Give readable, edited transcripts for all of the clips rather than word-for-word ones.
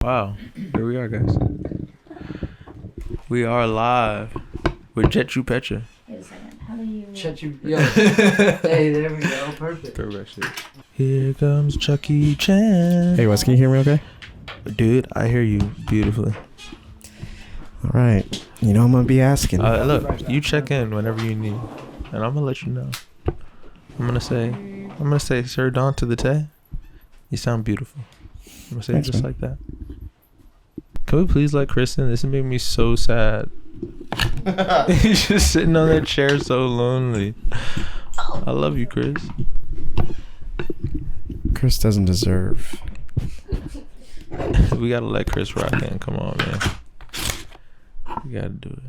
Wow, here we are, guys. We are live with Jetchu Petra. Wait a second. How do you... Jetchu. Yo. Hey, there we go. Perfect. Perfect shit. Here comes Chucky Chan. Hey, Wes, can you hear me okay? Dude, I hear you beautifully. All right. You know I'm going to be asking. Look, you check in whenever you need, and I'm going to let you know. I'm going to say, Sir Don to the Tay, you sound beautiful. I'm going to say Thanks, it just man. like that. Can we please let Chris in? This is making me so sad. He's just sitting on that chair so lonely. I love you, Chris. Chris doesn't deserve. We gotta let Chris rock in. Come on, man. We gotta do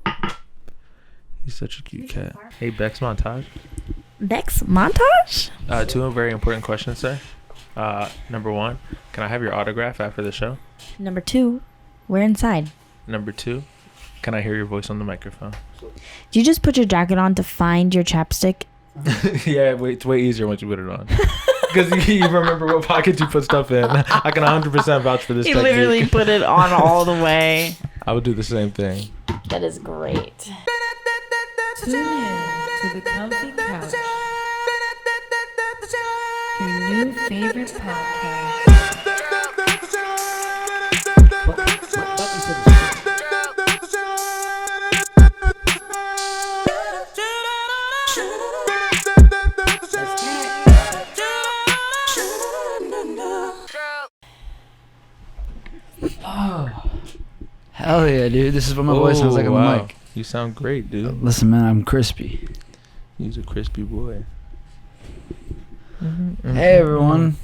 it. He's such a cute cat. Hey, Bex Montage. Bex Montage? Two very important questions, sir. Number one, can I have your autograph after the show? Number 2, we're inside. Number two, can I hear your voice on the microphone? Do you just put your jacket on to find your chapstick? Yeah, it's way easier once you put it on. Because you remember what pocket you put stuff in. I can 100% vouch for this He technique. literally put it on all the way. I would do the same thing. That is great. Tune in to the Comfy Couch, your new favorite podcast. Oh. Hell yeah, dude. This is what my voice sounds like on the mic. You sound great, dude. Listen, man, I'm crispy. He's a crispy boy. Hey, everyone.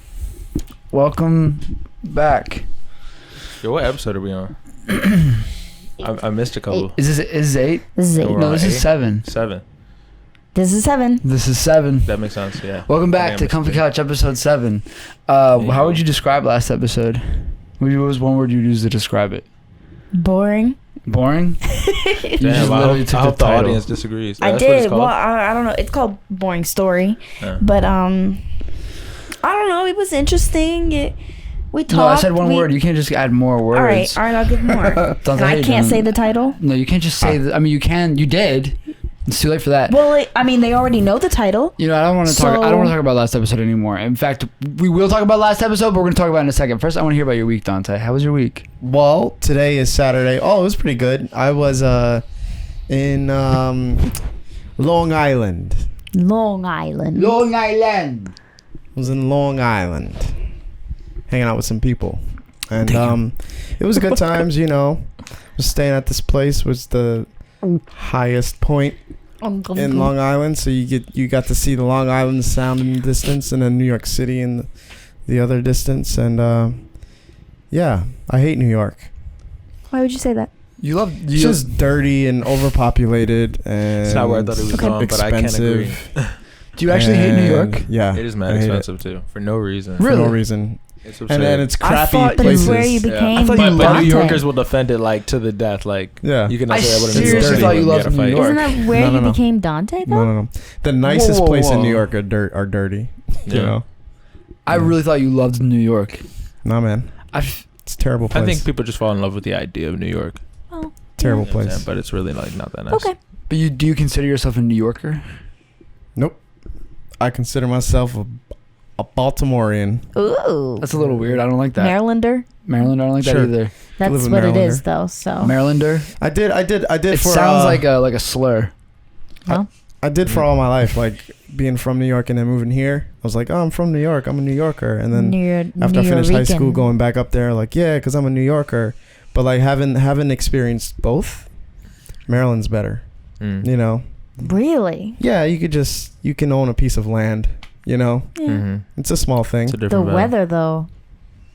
Welcome back. Yo, what episode are we on? I missed a couple. Is this 8? This is 8. We're No, on this is 8? 7. 7. This is 7. This is 7. That makes sense, yeah. Welcome I back think to I Comfy missed it. Couch episode 7. How would you describe last episode? What was one word you'd use to describe it? Boring. Boring? You Damn, just I literally hope, took I hope the the title. audience disagrees. I That's what it's did. called? Well, I don't know. It's called Boring Story. Yeah. But, I don't know. It was interesting. We talked. No, I said one word. You can't just add more words. All right, I'll give more. Don't And I say can't it, say don't. the title. No, you can't just say that. I mean, you can. You did. It's too late for that. Well, they already know the title. You know, I don't want to talk. I So- don't want to talk about last episode anymore. In fact, we will talk about last episode, but we're gonna talk about it in a second. First, I want to hear about your week, Dante. How was your week? Well, today is Saturday. Oh, it was pretty good. I was in Long Island. Long Island. Long Island. I was in Long Island, hanging out with some people, and it was good times. You know, was staying at this place was the highest point in Long Island, so you got to see the Long Island Sound in the distance, and then New York City in the other distance, and yeah, I hate New York. Why would you say that? It's just dirty and overpopulated, and It's not where I thought it was Okay. going, but I can't agree. expensive. Do you actually hate New York? And, yeah, It is mad I hate expensive, too. For no reason. for Really? no reason. It's And then it's crappy thought- But places. it's where you became I thought you But loved New it. Yorkers will defend it, like, to the death. Like, Yeah. you cannot I say that with a seriously New York thought you city, loved we gotta New fight. York. Isn't that where No, no, you no. became Dante, though? No. The nicest whoa, place in whoa. New York are dirty. Yeah. You know? I really thought you loved New York. Nah, man. I've, It's a terrible place. I think people just fall in love with the idea of New York. Oh, terrible You know what I'm place. saying? But it's really, like, not that nice. okay. but do you consider yourself a New Yorker? Nope. I consider myself a Baltimorean. Ooh. That's a little weird. I don't like that. Marylander. Maryland. I don't like Sure. that either. live That's in what it Marylander. is, though. So. Marylander. I did It for sounds like a slur. Well, I did for all my life, like being from New York and then moving here. I was like, oh, I'm from New York. I'm a New Yorker. And then after I finished high school, going back up there, like, yeah, because I'm a New Yorker. But like having experienced both, Maryland's better. Mm. You know? Really? Yeah, you can own a piece of land. You know, Yeah. Mm-hmm. it's a small thing. It's a The different vibe. weather, though,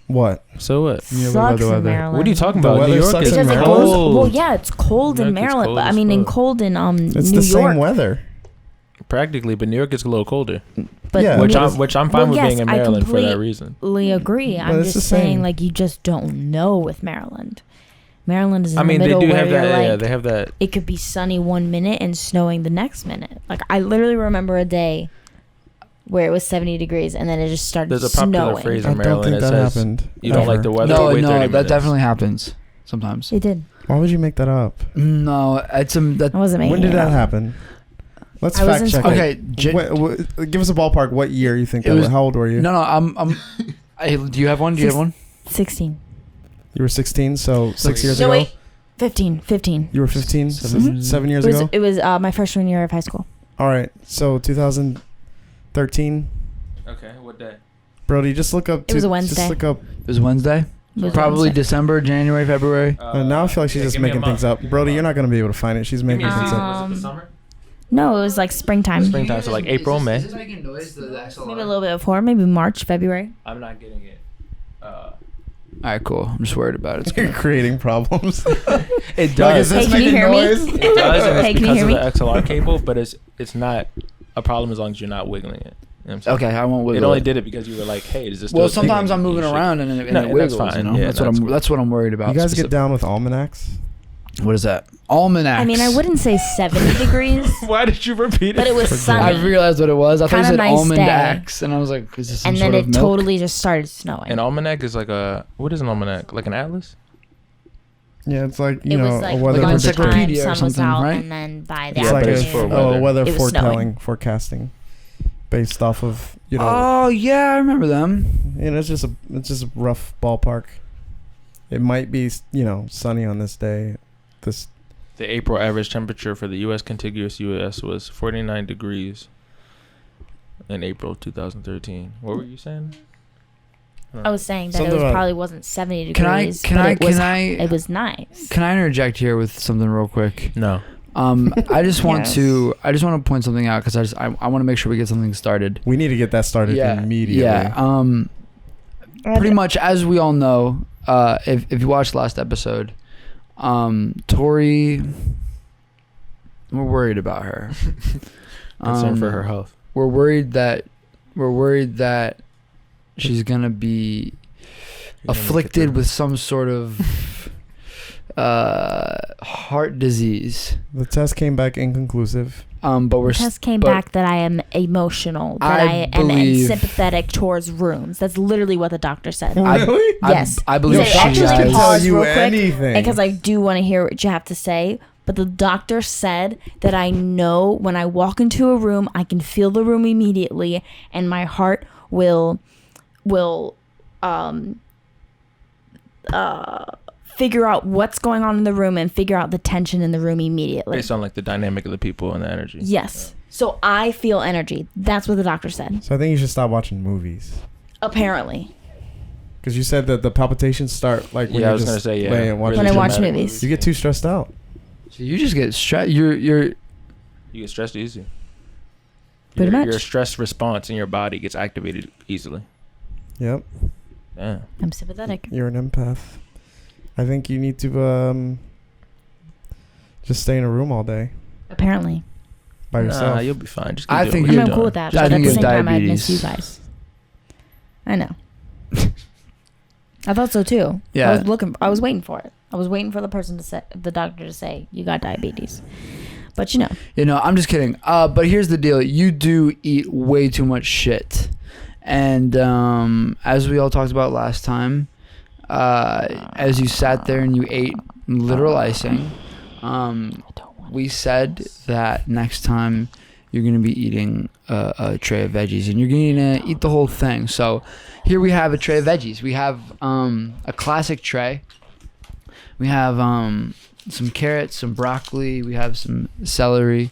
What? So what? Yeah, what about sucks the in weather? Maryland. What are you talking The about? weather New York sucks is in Because it Maryland? goes. cold. Well, yeah, it's cold New in York is Maryland, cold but I as mean, in fuck. cold in It's New the York. same weather. Practically, but New York is a little colder. But Yeah. Which New- I'm fine Well, with yes, being in I Maryland for that reason. completely agree. But I'm it's just the saying, same. like, you just don't know with Maryland. Maryland is in I mean, the they middle do where have you're that. like, Yeah, they have that. it could be sunny one minute and snowing the next minute. Like, I literally remember a day where it was 70 degrees and then it just started There's a popular snowing. phrase I in don't Maryland think that that says happened. you don't like ever. the weather. No, wait 30 no, that minutes. definitely happens sometimes. It did. Why would you make that up? No, it's that. I wasn't making When did it that up. happen? Let's I was fact in check school. it. Okay, Give us a ballpark. What year you think It that was- was? How old were you? no, I'm. Do you have one? Do you have one? 16. You were 16, so 6 years No, ago. wait. 15. You were 15, Mhm. 7 years It was, ago. it was my freshman year of high school. All right, so 2013. Okay, what day? Brody, just look up. It was a Just Wednesday. look up. It was Wednesday. It was Probably Wednesday. December, January, February. Now I feel like she's just making things up. Brody, you're not gonna be able to find it. She's making things up. Was it the summer? No, it was like springtime. Springtime, so like April, May. Is this making noise? The XLR? Maybe a little bit before. Maybe March, February. I'm not getting it. All right, cool. I'm just worried about it. It's You're gonna, creating problems. it Like, is does. this Hey, can you making hear me? noise? It does, and Hey, it's can you because hear of me? the XLR cable, but it's not a problem as long as you're not wiggling it. You know what I'm saying? Okay, I won't wiggle. It only did it because you were like, "Hey, does this?" Well, still a thing?" sometimes I'm You moving should- around and it No, that's wiggles. fine. You know? Yeah, that's what I'm worried about. You guys get specific- down with almanacs? What is that? Almanacs. I mean, I wouldn't say 70 degrees, Why did you repeat it? but it was I sunny. realized what it was. I thought you Kinda said nice almond day. axe, and I was like, "Is this some And sort then of it milk?" totally just started snowing. An almanac is like a what is an almanac? Like an atlas? Yeah, it's like It you know was like a weather Like an predictor. encyclopedia or sun was something, out, right? and then by the Yeah, It's like but it's afternoon, for a weather. weather It was snowing. forecasting, based off of Oh yeah, I remember them. it's just a rough ballpark. It might be sunny on this day. This The April average temperature for the U.S. contiguous U.S. was 49 degrees in April 2013. What were you saying? I was saying that Something it was about- probably wasn't 70 Can I- degrees. can but I- it was, can I- It was nice. Can I interject here with something real quick? No. I just want Yes. to point something out because I want to make sure we get something started. we need to get that started immediately. Yeah. Pretty much as we all know, if you watched last episode, Tori, we're worried about her. Concern for her health. We're worried that she's gonna be afflicted with some sort of heart disease. The test came back inconclusive. But we're Test came but- back that I am emotional, that I I am believe- sympathetic towards rooms. That's literally what the doctor said. Really? Yes. I believe So she actually, Doctors can can has. tell pause you real quick, anything. Because I do want to hear what you have to say. But the doctor said that I know when I walk into a room, I can feel the room immediately, and my heart will figure out what's going on in the room and figure out the tension in the room immediately. Based on like the dynamic of the people and the energy. Yes. So I feel energy. That's what the doctor said. So I think you should stop watching movies. Apparently. Because you said that the palpitations start like when Yeah, I you're was just gonna say, yeah. laying and watching. When I watch dramatic movies. You get too stressed out. So you just get stressed. You're You get stressed easy. Pretty much. Your stress response in your body gets activated easily. Yep. Yeah. I'm sympathetic. You're an empath. I think you need to just stay in a room all day Apparently. by yourself. Nah, you'll be fine. Just keep I doing think what you're I'm you're cool doing. with that. I But at think the it's same time, I'd miss diabetes. you guys. I know. I thought so too. Yeah. I was waiting for it. I was waiting for the doctor to say, you got diabetes. But I'm just kidding. But here's the deal. You do eat way too much shit. And as we all talked about last time, as you sat there and you ate literal icing, we said that next time you're going to be eating a tray of veggies and you're going to eat the whole thing. So here we have a tray of veggies. We have a classic tray. We have some carrots, some broccoli. We have some celery.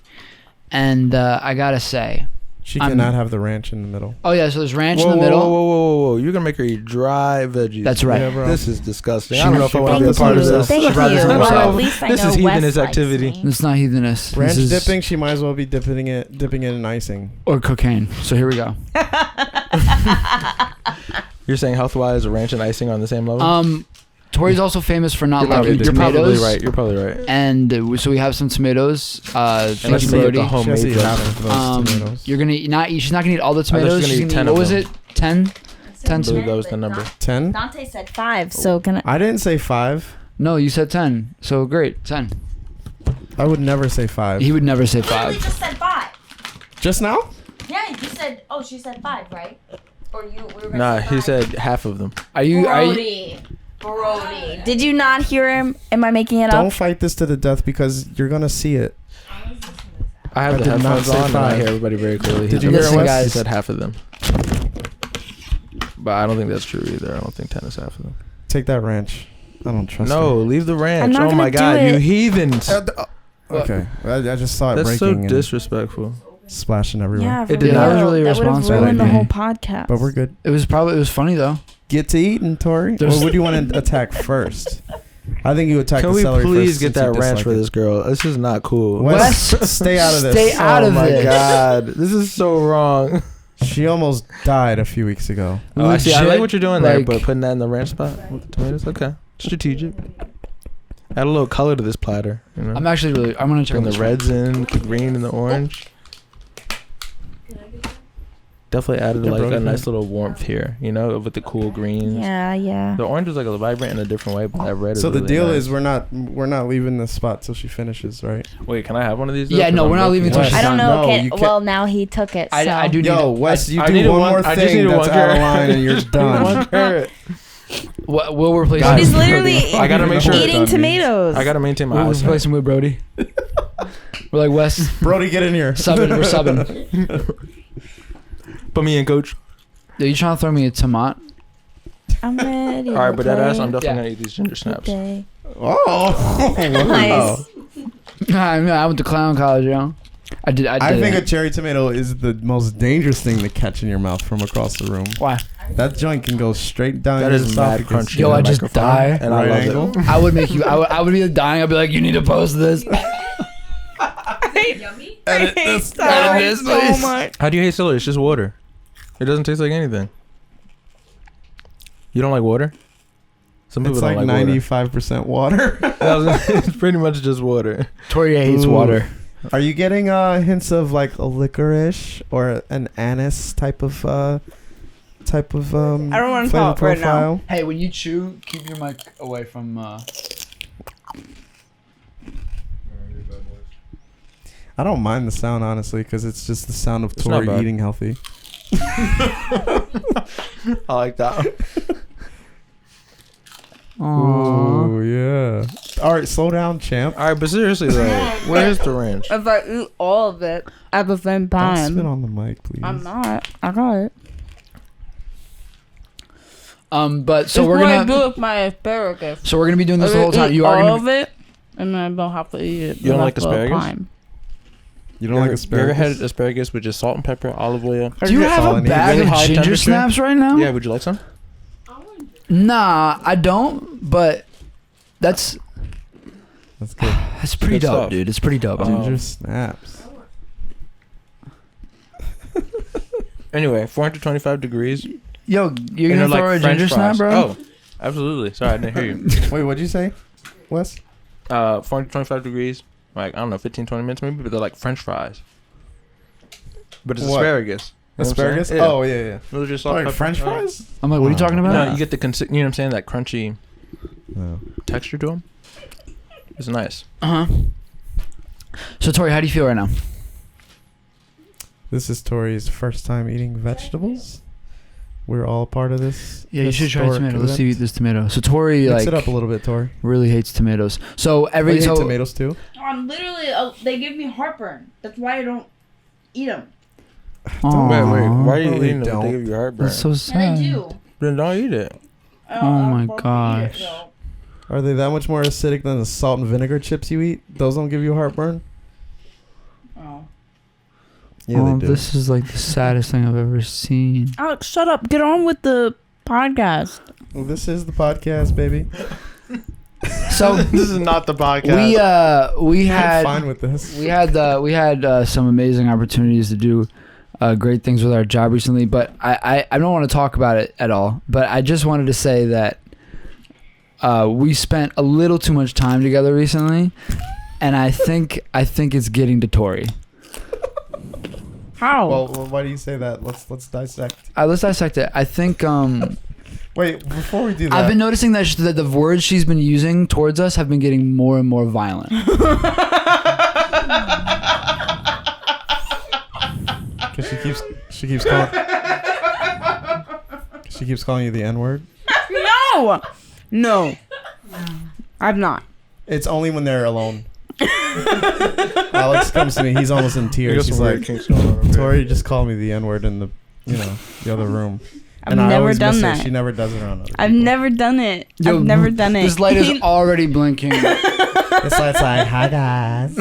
And I got to say, She cannot have the ranch in the middle. oh yeah, so there's ranch Whoa, in the middle. Whoa. You're going to make her eat dry veggies. That's right. Yeah, bro. This is disgusting. She I don't know if I want to be a Thank part of you. this. Thank you. She brought this on Well, herself. at least I This know is Wes heathenist likes activity. me. It's not heathenist. Ranch This is- dipping, she might as well be dipping it in icing. or cocaine. So here we go. You're saying health-wise, ranch and icing on the same level? Tori's also famous for not you're probably, liking you're probably tomatoes. right. You're probly right. And so we have some tomatoes. Thank Unless you, you make Brody. the homemade She has to eat half dressing. of those tomatoes. You're gonna not eat. She's not gonna eat all the thought she was tomatoes. gonna She's eat gonna 10 eat, of what was them. it? 10? 10 I believe that was the number. 10? Dante said 5, so can I? I didn't say 5. No, you said 10. So great, 10. I would never say 5. He would never say Literally 5. just said 5. Just now? Yeah, you said. Oh, she said 5, right? Or you? We were gonna Nah, say he 5. said half of them. Are you? Brody. Did you not hear him? Am I making it Don't up? fight this to the death because you're gonna see it. I have I the did not headphones say on and I 5. hear everybody very clearly. Did you He hear said- it, Wes? guys? He said half of them. But I don't think that's true either. I don't think 10 is half of them. Take that ranch. I don't trust No, her. leave the I'm ranch. not Oh my gonna do god, it. you heathens. Okay, I just saw it That's so breaking and disrespectful. splashing everywhere. Yeah, for It did real. not. That was really That would have irresponsible ruined the of me. whole podcast. But we're good. It was funny though. Get to eating, Tori. There's- Or would you want to attack first? I think you attack Can the we celery please first get since you that ranch dislike for it. this girl? This is not cool. Wes, stay out of this. Stay out Oh of my this. god, this is so wrong. She almost died a few weeks ago. Oh, I see. I Legit, like what you're doing there, like- but putting that in the ranch spot with the tomatoes, okay, strategic. Add a little color to this platter. You know, I'm gonna check bring the this. reds in, the green and the orange. Definitely added Yeah, like bro, a yeah. nice little warmth here, you know, with the cool greens. Yeah. The orange is like a vibrant in a different way, but that red is So the really deal nice. is we're not leaving the spot till she finishes, right? Wait, can I have one of these? Yeah, no, we're not leaving till Wes, she's I don't done. know. No, Can, you can't- well, now he took it. So. I do need. Yo, Wes, you I do needed one one- more I just thing needed that's one out of carrot. line and you're done. One carrot. We'll replace. Guys, He's literally I gotta make sure eating tomatoes. I gotta maintain my We'll eyesight. replace him with Brody. We're like Wes. Brody, get in here. We're subbing. Put me in, coach. Are you trying to throw me a tomato? I'm ready. All right, but that ass, I'm to definitely Yeah. gonna eat these ginger snaps. play. Oh, Nice. I went to clown college, yo. I did. I think a cherry tomato is the most dangerous thing to catch in your mouth from across the room. Why? That joint can go straight down That your is mad esophagus. crunchy. Yo, in I the just microphone, die. and Right I love angle. it. I would make you. I would be dying. I'd be like, you need to post this. Yummy. Edit this. Edit this, please. much. How do you hate celery? It's just water. It doesn't taste like anything. You don't like water? Some people It's don't like like 95% water. water. It's pretty much just water. Tori hates Ooh. water. Are you getting hints of like a licorice or an anise type of I don't wanna flavor talk right now. profile? Hey, when you chew, keep your mic away from. I don't mind the sound honestly because it's just the sound of It's not Tori bad. eating healthy. I like that. Oh yeah. All right, slow down, champ. All right, but seriously though, where's the ranch? If I eat all of it at the same Don't spit time, on the mic, please. I'm not. I got it. But so we're It's what I gonna. do with my asparagus. So we're gonna be doing this I the whole time. eat You are all gonna. of it, and then I don't have to eat it. You don't the like rest of the asparagus? time. You don't like You ever asparagus? had asparagus with just salt and pepper, olive oil? Do you have a Solid. bag Really of high ginger temperature? snaps right now? Yeah, would you like some? Nah, I don't. But that's That's good. that's pretty Good dope, stuff. dude. It's pretty dope. Ginger snaps. Anyway, 425 degrees. Yo, you're and gonna they're throw a French ginger snap, fries. bro? Oh, absolutely. Sorry, I didn't hear you. Wait, what'd you say, Wes? 425 degrees. Like, I don't know, 15, 20 minutes maybe, but they're like French fries. But it's What? asparagus. You know what I'm saying? Asparagus? Yeah. Oh yeah. Those are just Oh, salt, like pepper. French fries? I'm like, what are you talking about? No, you get the you know what I'm saying? That crunchy No. texture to them. It's nice. Uh huh. So Tori, how do you feel right now? This is Tori's first time eating vegetables. We're all part of this. Yeah, you should try historic tomato. Let's see event. this tomato. So Tori Mix like it up a little bit, Tori. really hates tomatoes. So Oh, every you hate so tomatoes too? I'm literally. They give me heartburn. That's why I don't eat them. Aw, Wait, why are you No, they eating them? don't. They give you heartburn. That's so And sad. I do. Then don't eat it. I Oh don't- my I'm supposed to eat gosh. it, though. Are they that much more acidic than the salt and vinegar chips you eat? Those don't give you heartburn? Oh. Yeah, Oh, they do. this is like the saddest thing I've ever seen. Alex, shut up. Get on with the podcast. Well, this is the podcast, baby. So This is not the podcast. we I'm fine had with this. we had some amazing opportunities to do great things with our job recently, but I don't want to talk about it at all. But I just wanted to say that we spent a little too much time together recently, and I think it's getting to Tori. How? Well, why do you say that? Let's dissect. Let's dissect it. I think Wait, before we do that, I've been noticing that that the words she's been using towards us have been getting more and more violent. because she keeps calling you the N-word. No, I've not. It's only when they're alone. Alex comes to me. He's almost in tears. He's like, Tori just called me the N-word in the other room. I've never done that. She never does it on other I've people. never done it. Yo, I've never done it. This light is already blinking. This light's like, hi guys.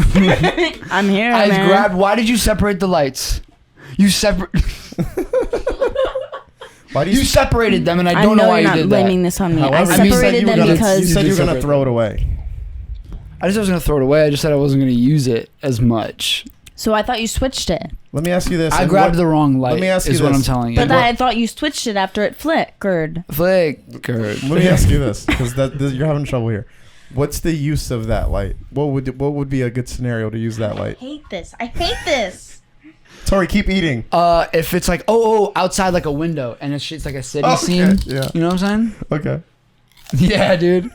I'm here, Guys, man. why did you separate the lights? You Why do You separated them, and I I don't know why you're you not did blaming that. this on me. However, I you said separated you were them gonna- because you said you were gonna separate throw it away. I just wasn't gonna throw it away. I just said I wasn't gonna use it as much. So I thought you switched it. Let me ask you this. I and grabbed what- the wrong light. Let me ask you is what this. I'm telling you. But I thought you switched it after it flickered. Flickered. Let me ask you this, because you're having trouble here. What's the use of that light? What would be a good scenario to use that light? Hate this. I hate this. Tori, keep eating. If it's like outside like a window and it's like a city Okay, scene. yeah. You know what I'm saying? Okay. Yeah, dude.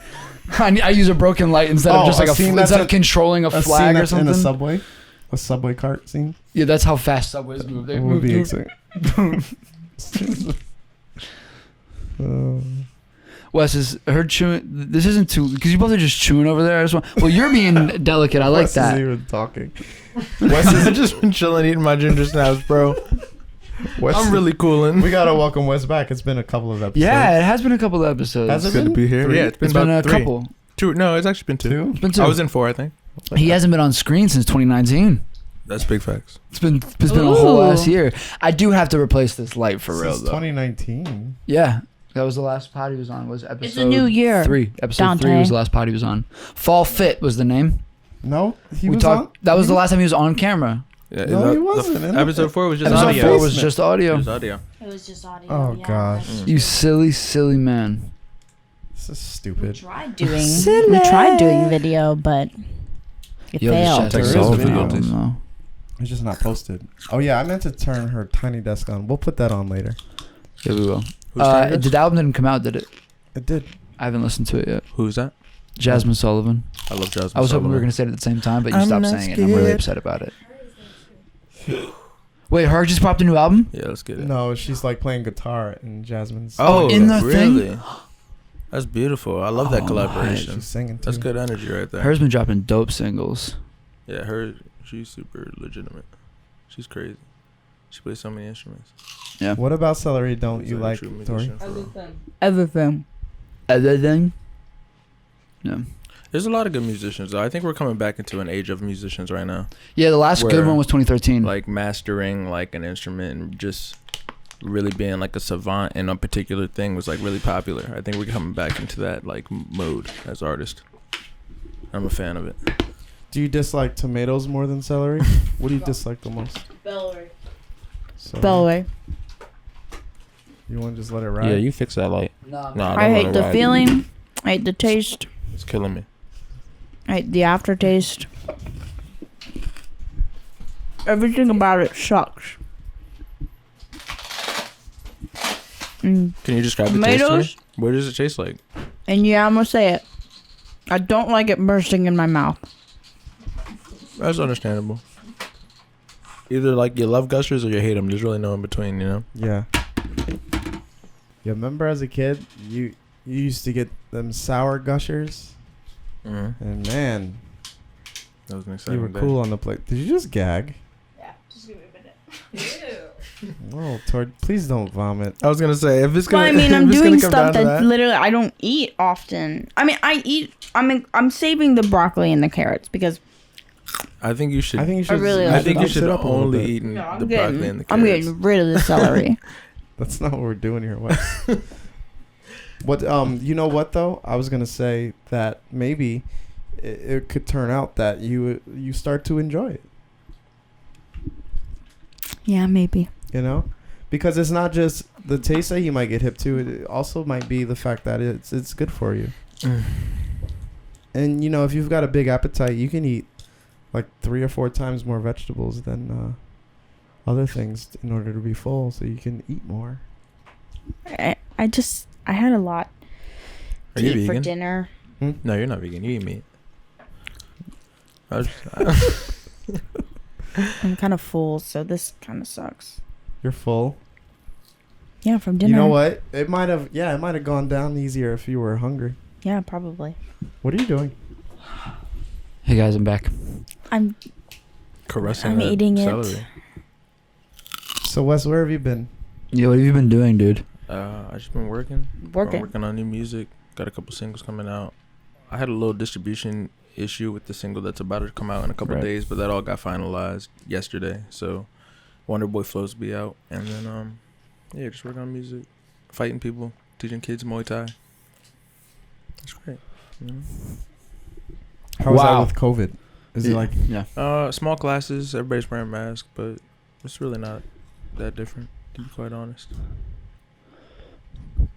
I use a broken light instead of just like instead of controlling a flag or something. In a subway cart scene. Yeah, that's how fast subways move. They What move. would be through- exciting? Wes, is her chewing? This isn't too because you both are just chewing over there. I just want. Well, you're being delicate. I like Wes that. Isn't even talking. Wes has just been chilling, eating my ginger snaps, bro. Wes, I'm really cooling. We gotta welcome Wes back. It's been a couple of episodes. Yeah, it has been a couple of episodes. Has it Good to been? be here. Three? Yeah, it's been It's about been a three. couple. Two. No, it's actually been two. Two? It's been two. I was in 4, I think. He hasn't been on screen since 2019. That's big facts. It's been a whole Ooh. ass year. I do have to replace this light for real Since though. 2019. Yeah, that was the last pod he was on. Was episode? It's a new year. 3. Episode Dante. 3 was the last pod he was on. Fall Fit was the name. No, he We was talked. on. That was the last time he was on camera. Yeah, No, he wasn't in it. Episode 4 was just Episode audio. 4 was just It audio. was audio. It was just audio. Oh, yeah, gosh. that's You true. silly man. This is We stupid. tried doing video, but it Yo, failed. just check There this is out. video. No. It's just not posted. Oh yeah, I meant to turn her tiny desk on. We'll put that on later. Yeah, we will. Who's trying this? The album didn't come out, did it? It did. I haven't listened to it yet. Who's that? Jasmine Sullivan. I love Jasmine. I was hoping we were Sullivan. gonna say it at the same time, but you I'm stopped not saying it. And I'm really scared. upset about it. Wait, her just popped a new album? Yeah, let's get it. No, she's like playing guitar in Jasmine's. Oh, in the thing? really? That's beautiful. I love that Oh, collaboration. She's singing too. That's good energy right there. Her's been dropping dope singles. Yeah, she's super legitimate. She's crazy. She plays so many instruments. What about Celery? Don't She's you like a like, true Tori? musician for real. Everything. Other than? No. There's a lot of good musicians though. I think we're coming back into an age of musicians right now. Yeah, the last good Where, one was 2013. Like mastering like an instrument and just really being like a savant in a particular thing was like really popular. I think we're coming back into that like mode as artists. I'm a fan of it. Do you dislike tomatoes more than celery? What do you dislike the most? Celery. Bellway. You want to just let it ride? Yeah, you fix that light. No. No, I hate the feeling. I hate the taste. It's killing me. I hate the aftertaste. Everything about it sucks. Can you describe the taste? Tomatoes? To me? What does it taste like? And yeah, I'm gonna say it. I don't like it bursting in my mouth. That's understandable. Either like you love gushers or you hate them. There's really no in between, you know. Yeah. You remember as a kid, you used to get them sour gushers, Mm-hmm. and man, That was an you exciting were day. cool on the plate. Did you just gag? Yeah, just give me a minute. Oh, Tori, please don't vomit. I was gonna say if it's Well, gonna. I mean, I'm if it's doing gonna come stuff down to that literally I don't eat often. I mean, I eat. I'm saving the broccoli and the carrots because I think you should. I think you should. really I like think you mix it should up a little only bit. eat No, the broccoli and the I'm carrots. getting rid of the celery. That's not what we're doing here. Wes. What you know what though? I was gonna say that maybe it could turn out that you start to enjoy it. Yeah, maybe. You know, because it's not just the taste that you might get hip to. It also might be the fact that it's good for you. And you know, if you've got a big appetite, you can eat like 3 or 4 times more vegetables than other things in order to be full, so you can eat more. I had a lot Are to you eat for vegan? dinner. No, you're not vegan. You eat meat. I'm kind of full, so this kind of sucks. You're full. Yeah, from dinner. You know what? It might have gone down easier if you were hungry. Yeah, probably. What are you doing? Hey guys, I'm back. I'm Caressing I'm that eating it. celery. So Wes, where have you been? Yo, what have you been doing, dude? I just been working. Working. Working on new music. Got a couple singles coming out. I had a little distribution issue with the single that's about to come out in a couple days, but that all got finalized yesterday. So Wonder Boy Flows will be out, and then just working on music, fighting people, teaching kids Muay Thai. That's great. You know? How was that Wow. with COVID? Is it like Yeah. Small classes, everybody's wearing masks, but it's really not that different, to be quite honest.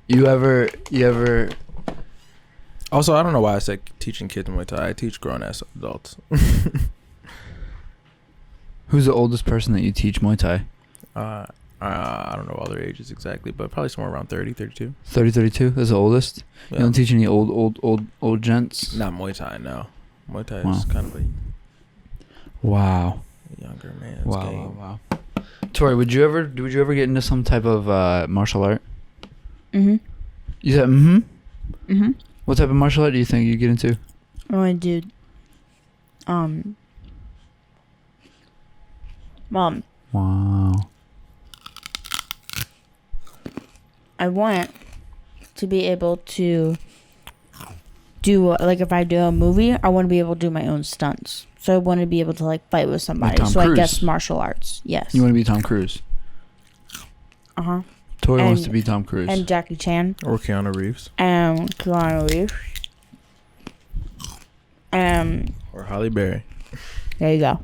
You ever? Also, I don't know why I said teaching kids Muay Thai. I teach grown-ass adults. Who's the oldest person that you teach Muay Thai? I don't know all their ages exactly, but probably somewhere around 30, 32. 30, 32? That's the oldest? Yeah. You don't teach any old gents? Not Muay Thai, no. Muay Thai Wow. is kind of a Wow. younger man's Wow, game. wow, wow. Tori, would you ever get into some type of martial art? Mm-hmm. You said mm-hmm? Mm-hmm. What type of martial art do you think you'd get into? I want to do, Wow. I want to be able to do, like, if I do a movie, I want to be able to do my own stunts. So I want to be able to, like, fight with somebody. Tom So I Cruise. guess martial arts. Yes. You want to be Tom Cruise? Uh-huh. Tori wants And- to be Tom Cruise. And Jackie Chan. Or Keanu Reeves. And Keanu Reeves. Or Halle Berry. There you go.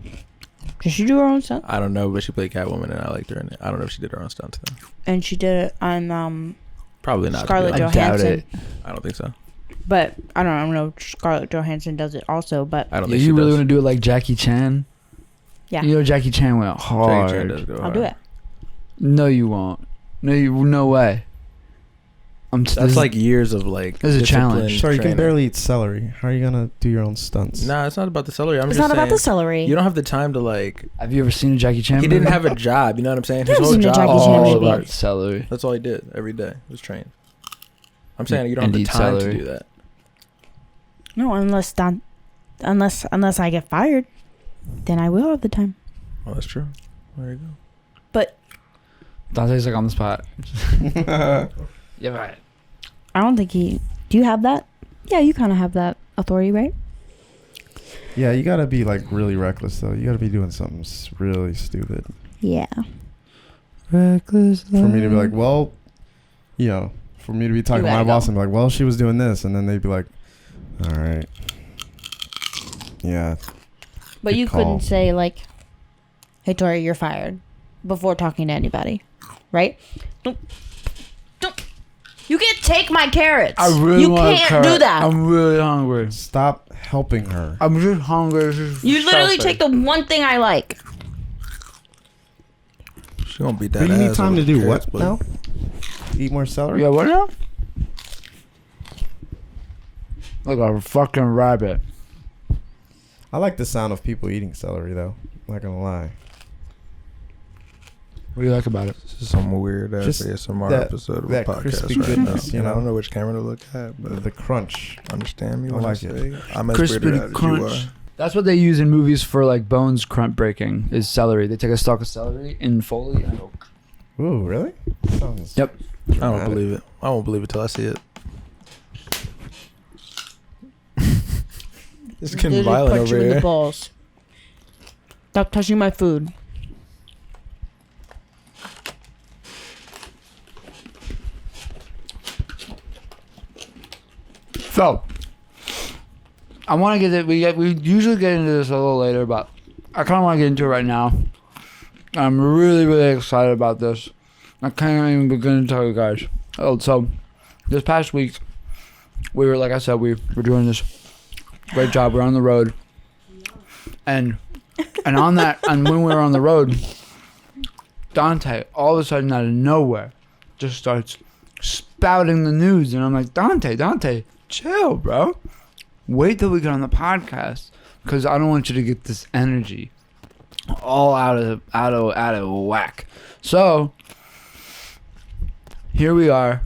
Did she do her own stunt? I don't know, but she played Catwoman and I liked her in it. I don't know if she did her own stunts though. And she did it on, Probably not. Scarlett I doubt Johansson. it. I don't think so. But I don't know. Scarlett Johansson does it also, but I don't Yeah, think you she really does. want to do it like Jackie Chan? yeah, You know Jackie Chan went hard. Jackie Chan does go I'll hard. do it. No, you won't. No way. That's like years of like. This is a challenge. disciplined Sorry, you can training. barely eat celery. How are you gonna do your own stunts? Nah, it's not about the celery. I'm It's just not about the saying, celery. You don't have the time to like. Have you ever seen a Jackie Chan He movie? didn't have a job. You know what I'm saying? His I've whole seen a job Jackie was Chan all movie. about celery. That's all he did every day. Was train. I'm saying you don't And have the eat time celery. to do that. No, unless I get fired, then I will have the time. Oh, that's true. There you go. But Dante's like on the spot. Yeah, right. I don't think he. Do you have that? Yeah, you kind of have that authority, right? Yeah, you gotta be like really reckless though. You gotta be doing something really stupid Yeah. Reckless. for me to be like, well, you know, for me to be talking to my gotta boss go. and be like, well, she was doing this, and then they'd be like, all right, yeah. But Good you call. couldn't say like, "Hey, Tori, you're fired," before talking to anybody, right? Don't. You can't take my carrots. I really you want can't do that. I'm really hungry. Stop helping her. I'm just hungry. You literally take the one thing I like. She gonna beat that. But you need ass time over to do carrots, what but- now? Eat more celery? Yeah, what now? Like a fucking rabbit. I like the sound of people eating celery though. Not gonna lie. What do you like about it? This is some weird ass Just ASMR that- episode of that a podcast crispy right goodness, now. you And I know? don't know which camera to look at, but The crunch. understand me I when like I it. say I'm as Crispy weirded out as you crunch. are. That's what they use in movies for like bones crunch breaking is celery. They take a stalk of celery in Foley and go. Ooh, really? Sounds Yep. I don't dramatic. believe it. I won't believe it till I see it. It's getting Literally violent punch over you in the here. balls. Stop touching my food. So, I want to get it. We usually get into this a little later, but I kind of want to get into it right now. I'm really, really excited about this. I can't even begin to tell you guys. Oh, so this past week, we were, like I said, we were doing this great job. We're on the road, and on that, and when we were on the road, Dante all of a sudden out of nowhere just starts spouting the news, and I'm like, Dante, chill, bro. Wait till we get on the podcast, because I don't want you to get this energy all out of whack. So here we are,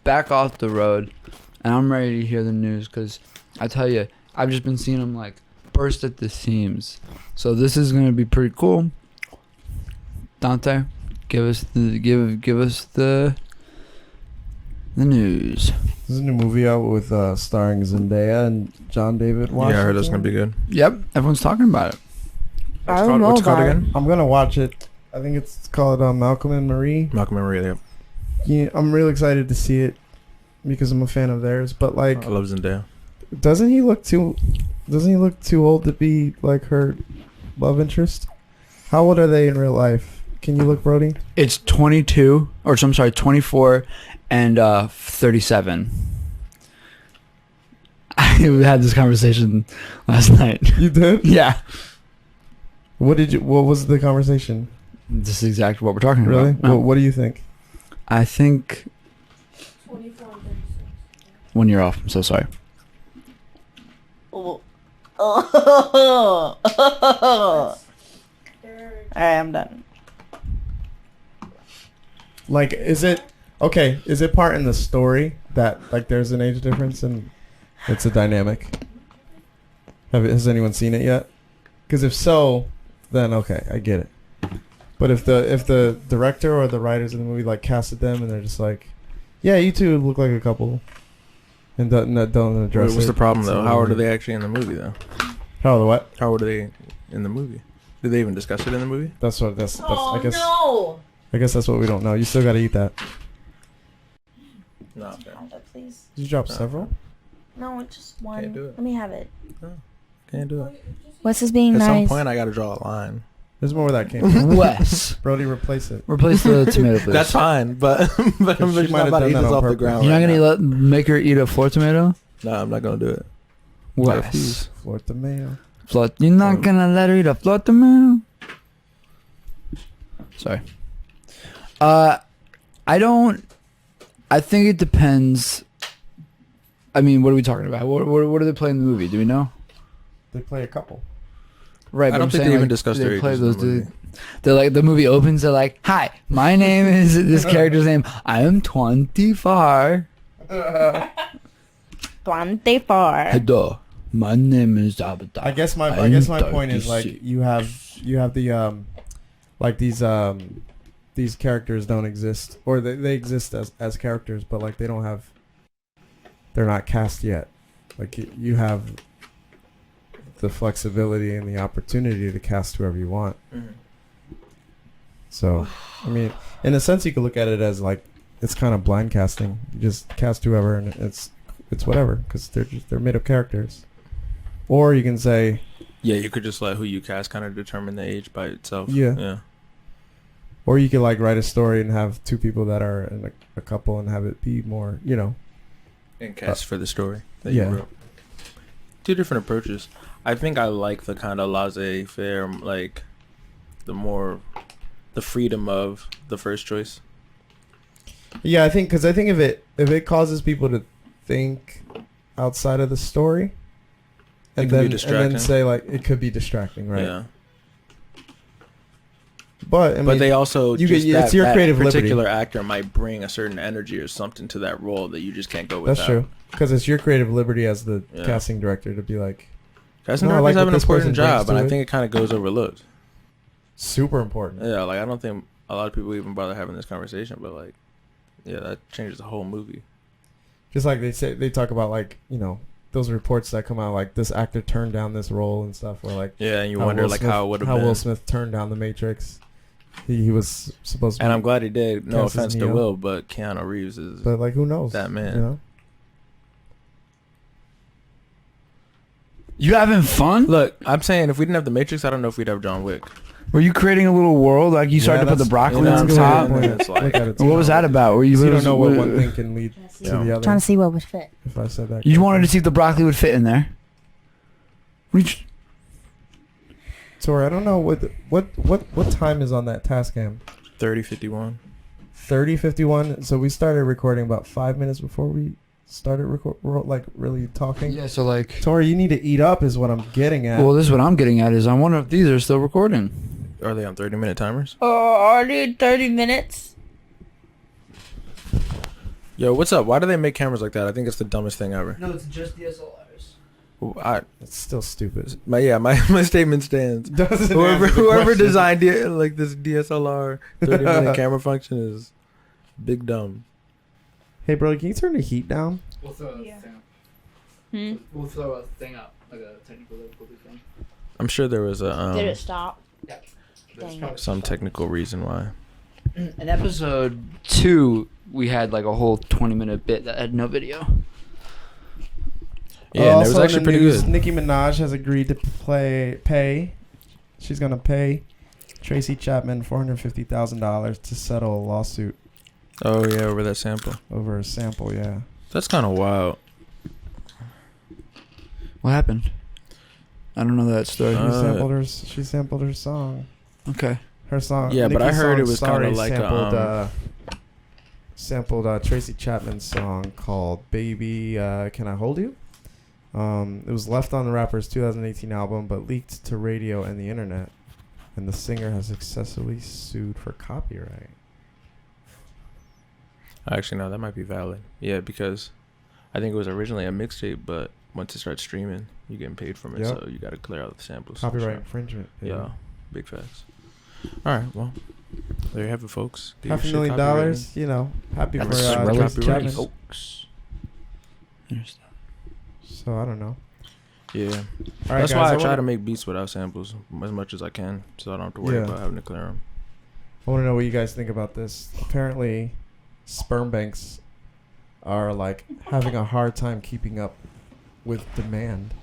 back off the road, and I'm ready to hear the news because I tell you, I've just been seeing them like burst at the seams. So this is gonna be pretty cool. Dante, give us the news. There's a new movie out with starring Zendaya and John David Washington. Yeah, I heard that's gonna be good. Yep, everyone's talking about it. I don't know What's it called about it. again? I'm gonna watch it. I think it's called Malcolm and Marie. Malcolm and Marie. Yeah. Yeah, I'm really excited to see it because I'm a fan of theirs. But like, I love Zendaya. doesn't he look too old to be like her love interest? How old are they in real life? Can you look, Brody? It's 22, or I'm sorry, 24 and 37. I had this conversation last night. You did? Yeah. What was the conversation? This is exactly what we're talking Really? about. No. What do you think? I think 1 year off. I'm so sorry. Alright, I'm done. Like, is it part in the story that like there's an age difference and it's a dynamic? Has anyone seen it yet? Because if so, then okay, I get it. But if the director or the writers of the movie like casted them and they're just like, yeah, you two look like a couple, and don't address What's it, the problem though? it's How a- old are they actually in the movie though? How the what? How old are they in the movie? Did they even discuss it in the movie? That's I guess. no! I guess that's what we don't know. You still got to eat that. No. Please. Did you drop No. several? No, just one. Can't do it. Let me have it. Can't do it. What's this being At nice? some point, I gotta draw a line. There's more where that came from. Wes, Brody, replace it. replace the tomato, please. That's fine, but but I'm She just might not have about to done eat that this on off the purpose. ground. You're not right gonna make her eat a floor tomato? No, I'm not gonna do it. Wes, For tomato. you're not gonna let her eat a floor tomato? Sorry. I think it depends. I mean, what are we talking about? What do they play in the movie? Do we know? They play a couple. Right, I but don't I'm think saying, they even like, discussed they their play ages in the those. movie. They're like, the movie opens. They're like, "Hi, my name is this character's name. I am 24. 24. Hello, my name is Abada." I guess my point is like you have the like these characters don't exist, or they exist as characters, but like they're not cast yet. Like you have the flexibility and the opportunity to cast whoever you want. So, I mean, in a sense, you could look at it as like it's kind of blind casting. You just cast whoever, and it's whatever because they're made up characters. Or you can say, Yeah, you could just let who you cast kind of determine the age by itself. Yeah. Yeah. or you could like write a story and have two people that are in a couple and have it be more, And cast for the story that yeah. you wrote. Two different approaches. I think I like the kind of laissez-faire, like the freedom of the first choice. Yeah, I think if it causes people to think outside of the story, It and can be then distracting. say like it could be distracting, right? Yeah. But I mean, But they also you just get- it's that, your that creative liberty. particular actor might bring a certain energy or something to that role that you just can't go without. that's true because it's your creative liberty as the Yeah. casting director to be like Casting No, I directors like have what an this person important brings job, to and I it. think it kind of goes overlooked. super important. Yeah, like I don't think a lot of people even bother having this conversation, but like, yeah, that changes the whole movie. Just like they talk about like those reports that come out like this actor turned down this role and stuff, or like Yeah, and you how wonder Will like Smith- how it would have how been. Will Smith turned down The Matrix. He was supposed to, And I'm glad he did. No Cast as offense to Neo. Will, but Keanu Reeves is but like who knows that man. You having fun? Look, I'm saying if we didn't have the Matrix, I don't know if we'd have John Wick. Were you creating a little world? Like you Yeah, started to put the that's- broccoli you know on what I'm top? saying? Look And it's like- at it. What was that about? Were You you don't know what one thing can lead to Yeah. the Trying other. to see what would fit. If I said that, You wanted to see if the broccoli would fit in there. Tori, I don't know what time is on that task cam. 3051. 30:51. So we started recording about 5 minutes before we started really talking. Yeah, so like, Tori, you need to eat up, is what I'm getting at. well, this is what I'm getting at is I wonder if these are still recording. Are they on 30-minute timers? I need 30 minutes. Yo, what's up? Why do they make cameras like that? I think it's the dumbest thing ever. No, it's just DSLRs. It's still stupid. My statement stands. Doesn't Whoever answer the question. designed this DSLR 30-minute camera function is big dumb. Hey, bro, can you turn the heat down? We'll throw a thing up. We'll throw a thing up, like a technical difficulty thing. I'm sure there was a Did it stop? Dang. some technical reason why. In episode 2, we had like a whole 20-minute bit that had no video. Yeah, and it was Also in actually the pretty news, good. Nicki Minaj has agreed to pay. She's gonna pay Tracy Chapman $450,000 to settle a lawsuit Oh yeah, over that sample. over a sample. Yeah. That's kind of wild. What happened? I don't know that story. She sampled her song. Okay. Her song. Yeah, but I Nicki's heard song it was kinda Sorry like a, sampled Tracy Chapman's song called "Baby Can I Hold You." It was left on the rapper's 2018 album, but leaked to radio and the internet, and the singer has successfully sued for copyright. Actually, no, that might be valid. Yeah, because I think it was originally a mixtape, but once it starts streaming, you're getting paid from it, Yep. so you got to clear out the samples. Copyright infringement. baby. Yeah, big facts. All right, well, there you have it, folks. Get your shit $500,000. You know, happy for That's Tracy copyrighted. Chapman. Folks. Understand. So I don't know. Yeah, All right, that's guys, why I wanna- try to make beats without samples as much as I can, so I don't have to worry Yeah. about having to clear them. I want to know what you guys think about this. Apparently, sperm banks are like having a hard time keeping up with demand.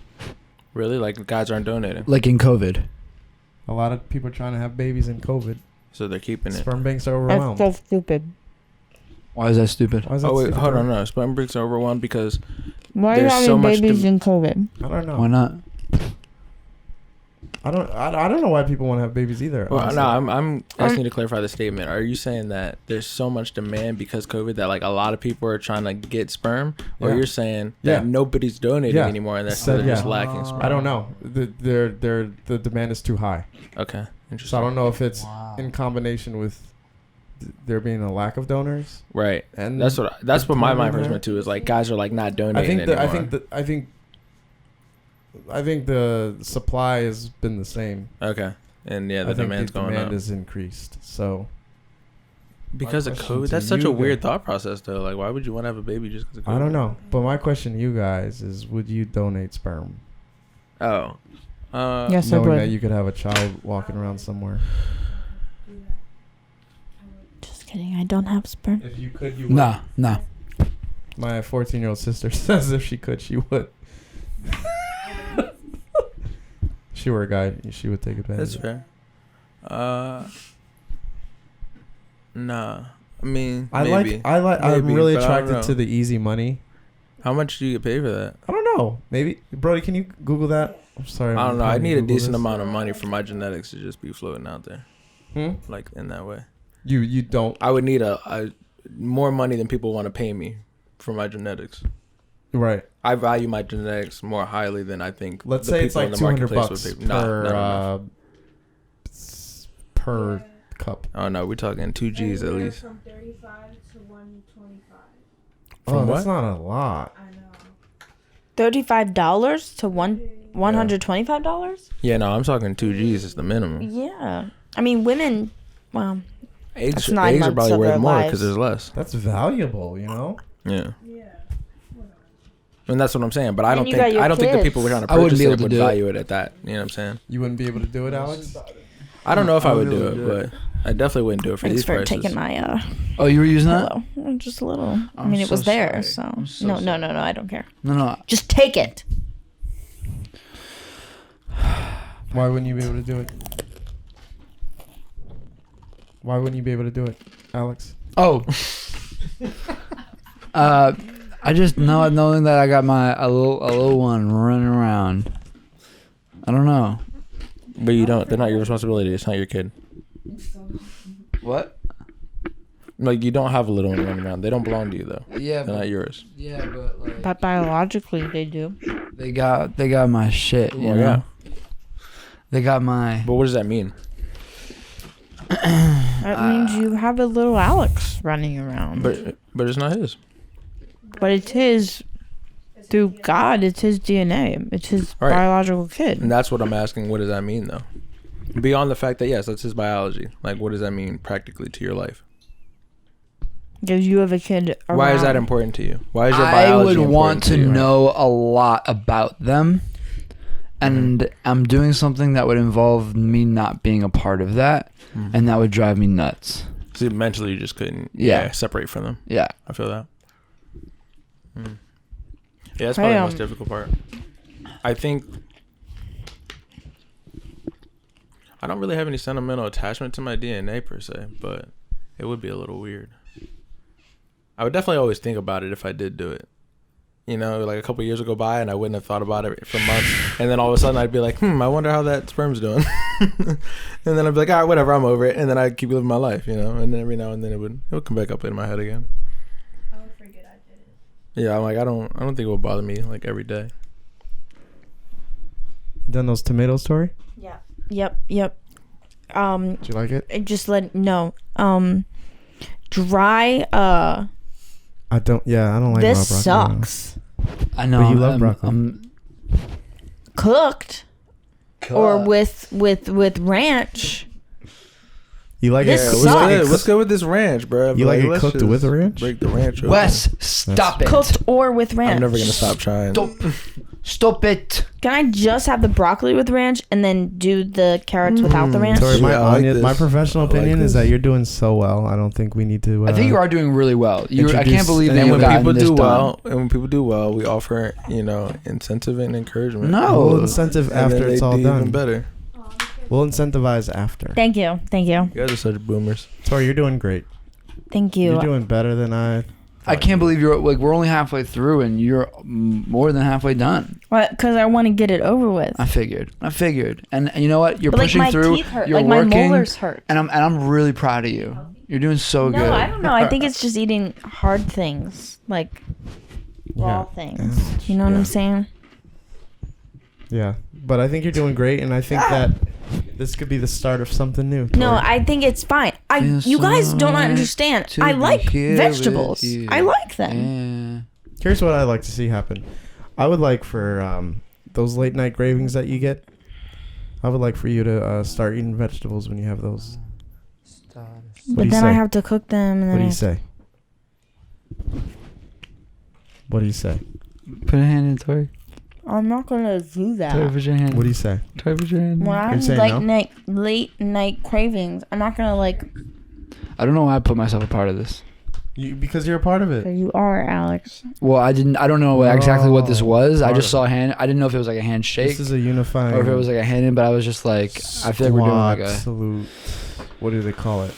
Really, like guys aren't donating, Like in COVID. A lot of people are trying to have babies in COVID. so they're keeping it. Sperm banks are That's overwhelmed. so stupid. Why is that stupid? Why is that Oh wait, stupid, hold bro? on, no. Sperm banks are overwhelmed because Why are you There's having so much babies dem- in COVID? I don't know. Why not? I don't know why people want to have babies either. Well, honestly. no, I'm asking you to clarify the statement. Are you saying that there's so much demand because COVID that like a lot of people are trying to get sperm, or Yeah. you're saying Yeah. that nobody's donating Yeah. anymore and that's Said they're just yeah. lacking sperm? I don't know. The demand is too high. Okay, So interesting. I don't know if it's in combination with there being a lack of donors. Right. And That's what my mind first there. went to is like guys are like not I donating think anymore. I think the supply has been the same. Okay. And yeah, I the think demand's the going demand up is increased. So because of question COVID. to That's such you a weird guys- thought process though. Like, why would you want to have a baby just because of COVID? I don't know. But my question to you guys is: would you donate sperm, Oh. Yes, I knowing would. that you could have a child walking around somewhere? Just kidding. I don't have sperm. If you could, you Nah. My 14-year-old sister says if she could, she would. If she were a guy, she would take advantage. That's fair. Nah. I mean, maybe. I'm Maybe, really but I don't attracted know. to the easy money. How much do you get paid for that? I don't know. Maybe Brody, can you Google that? I'm sorry. I don't know. I having need to a Google decent this. amount of money for my genetics to just be floating out there, Hmm? like in that way. You don't. I would need a more money than people want to pay me for my genetics. Right. I value my genetics more highly than I think. Let's the say it's people like in the $200 marketplace would pay. Not per enough. per cup. Oh no, we're talking 2 G's at least. From 35 to 125. Oh, From that's what? not a lot. I know. $35 to $125? Yeah, no, I'm talking 2 G's is the minimum. Yeah. I mean, women. Well, Eggs, That's 9 eggs are months probably of worth their more lives. because there's less. That's valuable, you know. Yeah, Yeah. and that's what I'm saying. But I And don't you think got your I don't think the kids. people who are trying to I wouldn't purchase be it able to would do it. value it at that. You know what I'm saying? You wouldn't be able to do it, Alex. I don't know if I would really do do it, but I definitely wouldn't do it for thanks these for prices. taking my Oh, you were using that? pillow. Just a little. I I'm mean, it so was there, sorry. so. I'm so No, sorry. I don't care. No. Just take it. Why wouldn't you be able to do it? Why wouldn't you be able to do it, Alex? Oh. I just knowing that I got a little one running around. I don't know. But you don't. They're not your responsibility. It's not your kid. What? Like you don't have a little one running around. They don't belong to you though. Yeah, They're not yours. yeah, but like But biologically, they do. they got my shit. You Well, know? yeah. They got my. But what does that mean? That means you have a little Alex running around. But it's not his. But it's his through God. It's his DNA. It's his Right. biological kid. And that's what I'm asking. What does that mean, though? Beyond the fact that, yes, that's his biology. Like, what does that mean practically to your life? Because you have a kid around. Why is that important to you? Why is your I biology would want to you? know a lot about them, and I'm doing something that would involve me not being a part of that, and that would drive me nuts. See, mentally, you just couldn't Yeah. separate from them. Yeah. I feel that. Yeah, that's probably the most difficult part. I think I don't really have any sentimental attachment to my DNA per se, but it would be a little weird. I would definitely always think about it if I did do it. You know, like a couple years would go by and I wouldn't have thought about it for months. And then all of a sudden I'd be like, I wonder how that sperm's doing. And then I'd be like, all right, whatever, I'm over it. And then I'd keep living my life, you know. And then every now and then it would come back up in my head again. I would forget I did it. Yeah, I'm like, I don't think it would bother me like every day. Done those tomatoes, Tori? Yeah. Yep. Did you like it? Just let no. Dry. I don't like This raw broccoli. sucks. I know. But you love broccoli. Cooked. Or with ranch. You like This it? sucks. What's good with this ranch, bro? You like it let's cooked just with ranch? Break the ranch open. Wes, stop it. Cooked or with ranch. I'm never gonna stop trying. Stop it. Can I just have the broccoli with ranch and then do the carrots without the ranch? Tori, Yeah, I like this. my professional I like opinion is this. that you're doing so well. I don't think we need to. I think you are doing really well. I can't introduce- believe that And you when got people this do done. well, we offer incentive and encouragement. No. We'll incentive And after then it's they all do done. even better. We'll incentivize after. Thank you. You guys are such boomers. Tori, you're doing great. Thank you. You're doing better than I. I can't believe you're like we're only halfway through and you're more than halfway done. Because I want to get it over with. I figured, and you know what? You're But pushing like my through. teeth hurt. You're Like working, my molars hurt. and I'm really proud of you. You're doing so No, good. I don't know. I think it's just eating hard things, like raw things. You know what I'm saying? Yeah, but I think you're doing great, and I think that this could be the start of something new. No, Tori. I think it's fine. Feels You guys don't right understand. to I be like here with vegetables. you. I like them. Yeah. Here's what I'd like to see happen. I would like for those late night cravings that you get. I would like for you to start eating vegetables when you have those. What do But you then say? I have to cook them. And What then do I you have say? What do you say? Put a hand in, Tori. I'm not gonna do that. Tori, put your hand. What do you say? Tori, put your hand. When I You're have saying no? late night cravings, I'm not gonna I don't know why I put myself a part of this. Because you're a part of it. You are, Alex. Well, I don't know exactly what this Oh, was. I part just of saw a hand. I didn't know if it was like a handshake This is a unifying. or if it was like a hand in, but I was just like, I feel like we're doing like a. Salute. What do they call it?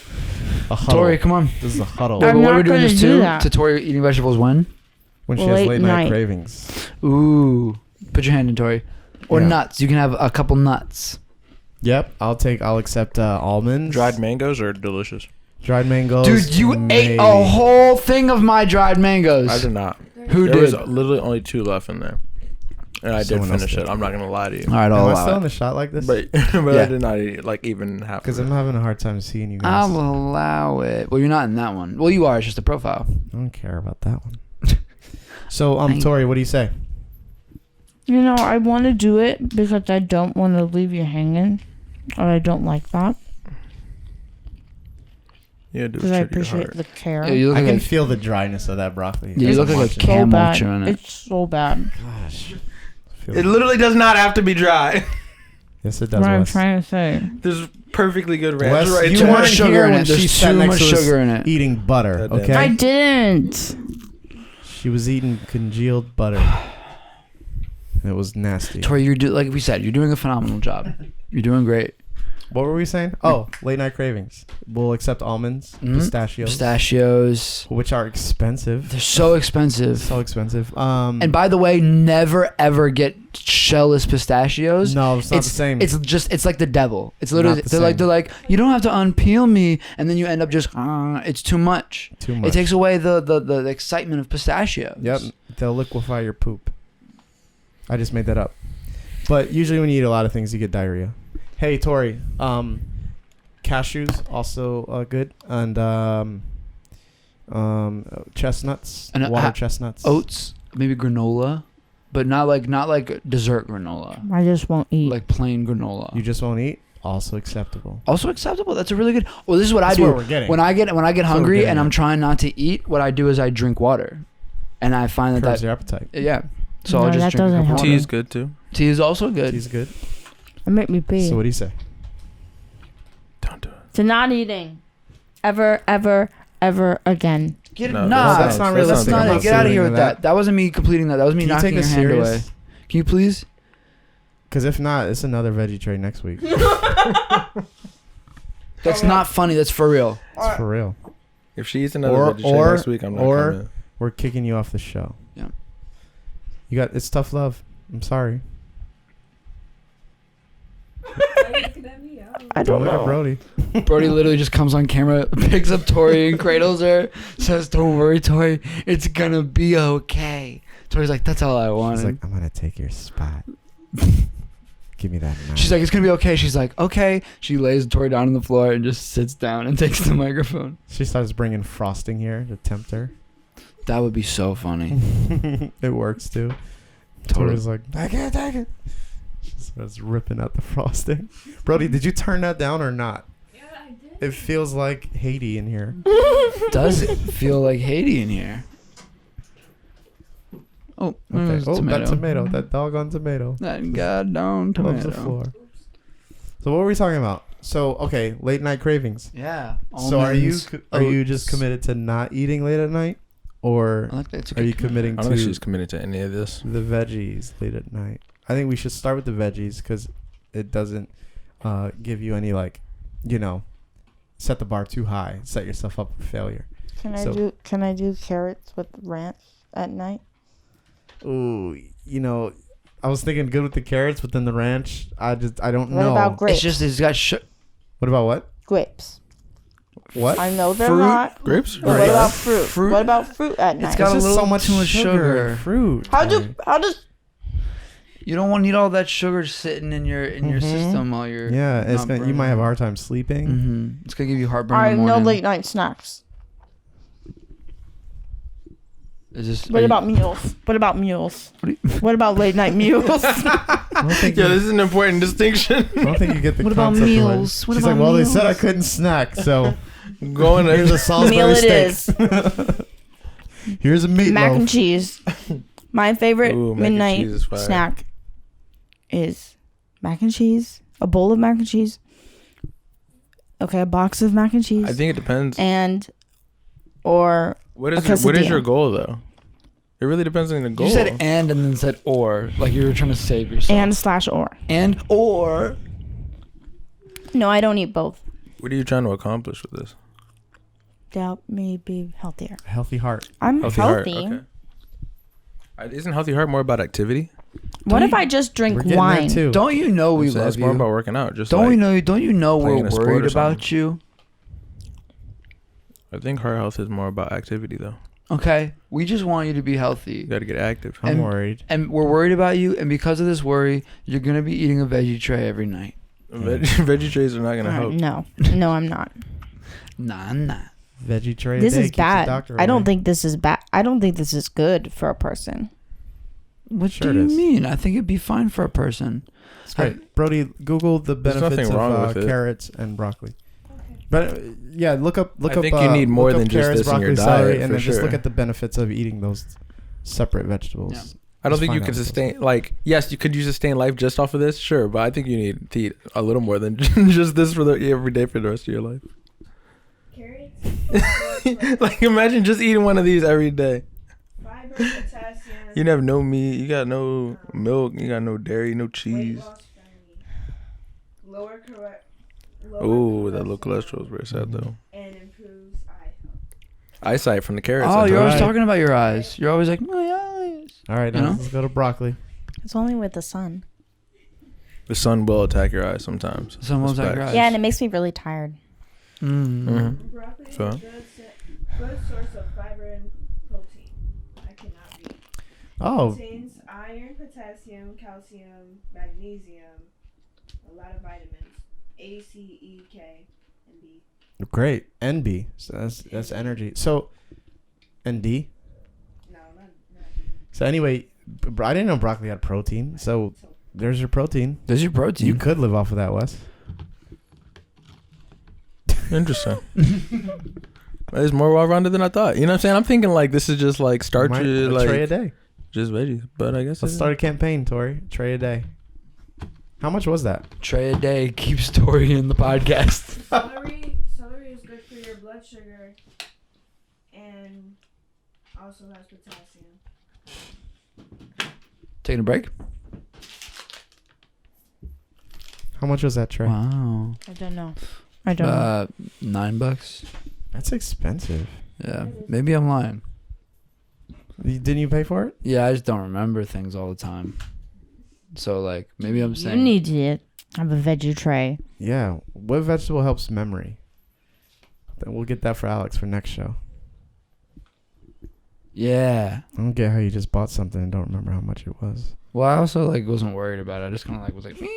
A huddle. Tori, come on. This is a huddle. Wait, I'm but what not are we doing gonna this do to? that. To Tori eating vegetables when? When she has Late late night night. cravings. Ooh. Put your hand in, Tori. Or Yeah. nuts. You can have a couple nuts. Yep, I'll accept almonds. Dried mangoes are delicious. Dried mangoes. Dude, you ate maybe. a whole thing of my dried mangoes. I did not. Who There did? was literally only 2 left in there, and I did Someone else finish did. it. I'm not gonna lie to you, All right, Am I'll I allow still it. in the shot like this? but Yeah. I did not eat like even half. Because Of I'm it. having a hard time seeing you guys. I'll allow it. Well, you're not in that one. Well, you are. It's just a profile. I don't care about that one. So, Tori, what do you say? You know, I want to do it because I don't want to leave you hanging, or I don't like that Yeah, dude. because I appreciate the care. Yeah, you look I like can a, feel the dryness of that broccoli. Yeah, you look like a Watching. camel bad. chewing it. It's so bad. Gosh. It literally does not have to be dry. Yes, it does. What I'm Wes. trying to say. There's perfectly good ranch Wes, right you too there. much weren't sugar here in when it. she There's sat too next much to us sugar in it. eating butter. God damn. Okay. I didn't. She was eating congealed butter. It was nasty. Tori, like we said, you're doing a phenomenal job. You're doing great. What were we saying? Oh, late night cravings. We'll accept almonds, Mhm. pistachios, Pistachios. which are expensive. They're so expensive. So expensive. And by the way, never ever get shellless pistachios. no, it's not the same. It's like the devil. It's literally Not the they're like you don't have to unpeel me, and then you end up just it's too much. too much. It takes away the excitement of pistachios. Yep, they'll liquefy your poop. I just made that up. But usually when you eat a lot of things, you get diarrhea. Hey, Tori, can cashews also good, and chestnuts, And, water chestnuts, Oats, maybe granola, but not like dessert granola. I just won't eat. Like plain granola. You just won't eat. Also acceptable. Also acceptable. That's a really good. Well, this is what That's I do what we're getting. when I get That's what we're hungry getting and I'm at. trying not to eat. What I do is I drink water, and I find that Curbs your appetite. yeah. So No, I'll just that drink a doesn't cup of help. water. Tea is good too. Tea is also good. Tea's good. It make me pee. So what do you say? Don't do it. To not eating, ever again. Get No, nah, that's not realistic. That's I'm not not it. Get out of saying here with that. That wasn't me completing that. That was me Can you knocking take your us hand serious? away. Can you please? Because if not, it's another veggie tray next week. That's not funny. That's for real. It's for real. If she eats another Or- veggie tray or- next week, I'm not or- coming. We're kicking you off the show. Yeah. It's tough love. I'm sorry. I Don't look at Brody. Brody literally just comes on camera, picks up Tori and cradles her, says, "Don't worry, Tori. It's gonna be okay." Tori's like, "That's all I He's wanted." like, I'm gonna take your spot. Give me that knife. She's like, "It's gonna be okay." She's like, "Okay." She lays Tori down on the floor and just sits down and takes the microphone. She starts bringing frosting here to tempt her. That would be so funny. It works too. Totally. Tori's like, I can't take it. She starts ripping out the frosting. Brody, did you turn that down or not? Yeah, I did. It feels like Haiti in here. Does it feel like Haiti in here? Oh, Okay. Oh, tomato. that tomato. That doggone tomato. That goddamn Loves the tomato. floor. So what were we talking about? So, okay, late night cravings. Yeah. So are you Almonds, just oats. committed to not eating late at night? Or I like that. It's a are you good committing I don't think to she's committed to any of this. the veggies late at night? I think we should start with the veggies because it doesn't give you any set the bar too high, set yourself up for failure. Can So- I do carrots with ranch at night? Ooh, I was thinking good with the carrots, but then the ranch, I don't What know. about grapes? It's got What about what? Grapes. What? I know they're Fruit? not. Grapes? But what Right. about fruit? Fruit? What about fruit at night? It's got a There's just little so much too much sugar. in fruit. how Tori. does You don't want to need all that sugar sitting in your Mhm. system while you're. Yeah, you might have a hard. hard time sleeping. Mm-hmm. It's gonna give you heartburn. all right? in the No morning. late night snacks. Is this, What about meals? What about meals? What about late night meals? I don't think Yeah, you, this is an important distinction. I don't think you get the What about concept of meals? What She's about like, well, they said I meals? couldn't snack, so Going here's to a Salisbury Meal it steak. is. Here's a meatloaf. Mac and cheese. My favorite Ooh, mac and midnight cheese is fire. snack is mac and cheese. A bowl of mac and cheese. Okay, a box of mac and cheese. I think it depends. Or What a is quesadilla. your goal though? It really depends on the goal. You said and then said or, like you were trying to save yourself. and or. No, I don't eat both. What are you trying to accomplish with this? To help me be healthier. Healthy heart. I'm Healthy healthy. heart. Okay. Isn't healthy heart more about activity? What Don't if I just drink We're getting wine? there too. Don't you know we So love it's more you? about working out. Just Don't like, we know? Don't you know we're playing a sport worried or about something. you? I think heart health is more about activity though. Okay, we just want you to be healthy, You got to get active. I'm And- worried. and we're worried about you. And because of this worry, you're gonna be eating a veggie tray every night. Veggie trays are not gonna help. No, I'm not. Nah. Veggie tray a This day is keeps the bad. doctor I don't away. think this is bad. I don't think this is good for a person. What Sure do it you is. mean? I think it'd be fine for a person. It's great. Brody, Google the There's benefits nothing of wrong with it. carrots and broccoli. But yeah, look up. I think you need more than just carrots, this in your broccoli, diet, celery, and for then just look sure. at the benefits of eating those separate vegetables. Yeah. I don't Just think you find can out. sustain. Like, yes, you could sustain life just off of this, sure. But I think you need to eat a little more than just this for every day for the rest of your life. Carrots, Like, imagine just eating one of these every day. fiber, potassium, You have no meat, you got no milk, you got no dairy, no weight cheese. loss friendly, lower Oh, that low cholesterol is very sad though. and improves eye health. Eyesight from the carrots. Oh, I you're told always you. talking about your eyes. You're always like my eyes. All right, You now know? let's go to broccoli. It's only with the sun. The sun will attack your eyes sometimes. Sun will That's attack your facts. eyes. Yeah, and it makes me really tired. Mhm. Broccoli So? is a good source of fiber and protein. I cannot read. Oh, Contains iron, potassium, calcium, magnesium, a lot of vitamins, A, C, E, K, Great. NB. So that's energy. So, ND. No, not. So anyway, I didn't know broccoli had protein. So there's your protein. There's your protein. You could live off of that, Wes. Interesting. It's more well-rounded than I thought. You know what I'm saying? I'm thinking like this is just like start Might- your a like tray a day. just veggies, but I guess Let's start a campaign, Tori. Tray a day. How much was that? Tray a day keeps Tori in the podcast. Celery is good for your blood sugar, and also has potassium. Taking a break. How much was that tray? Wow. I don't know. I don't know. $9. That's expensive. Yeah. Maybe I'm lying. Didn't you pay for it? Yeah, I just don't remember things all the time. So like maybe I'm You saying need to have a veggie tray. Yeah. What vegetable helps memory? Then we'll get that for Alex for next show. Yeah. I don't get how you just bought something and don't remember how much it was. Well, I also like wasn't worried about it. I just kind of like was like me.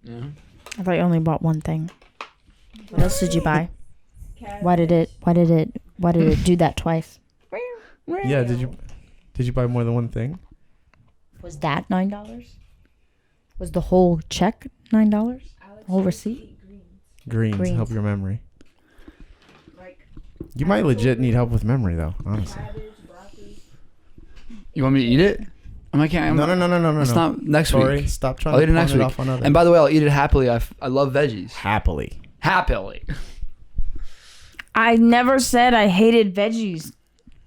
Yeah. I thought you only bought one thing. What else did you buy? Why did it do that twice? Yeah, did you buy more than one thing? Was that $9? Was the whole check $9? Whole receipt? Greens help Greens. your memory. Like You might legit need help with memory though, honestly. cabbage, broccoli. You want me to eat it? I can't. No. It's not next Sorry, week. stop trying I'll to eat it next pawn week. off on others. And by the way, I'll eat it happily. I love veggies. Happily. Happily. I never said I hated veggies.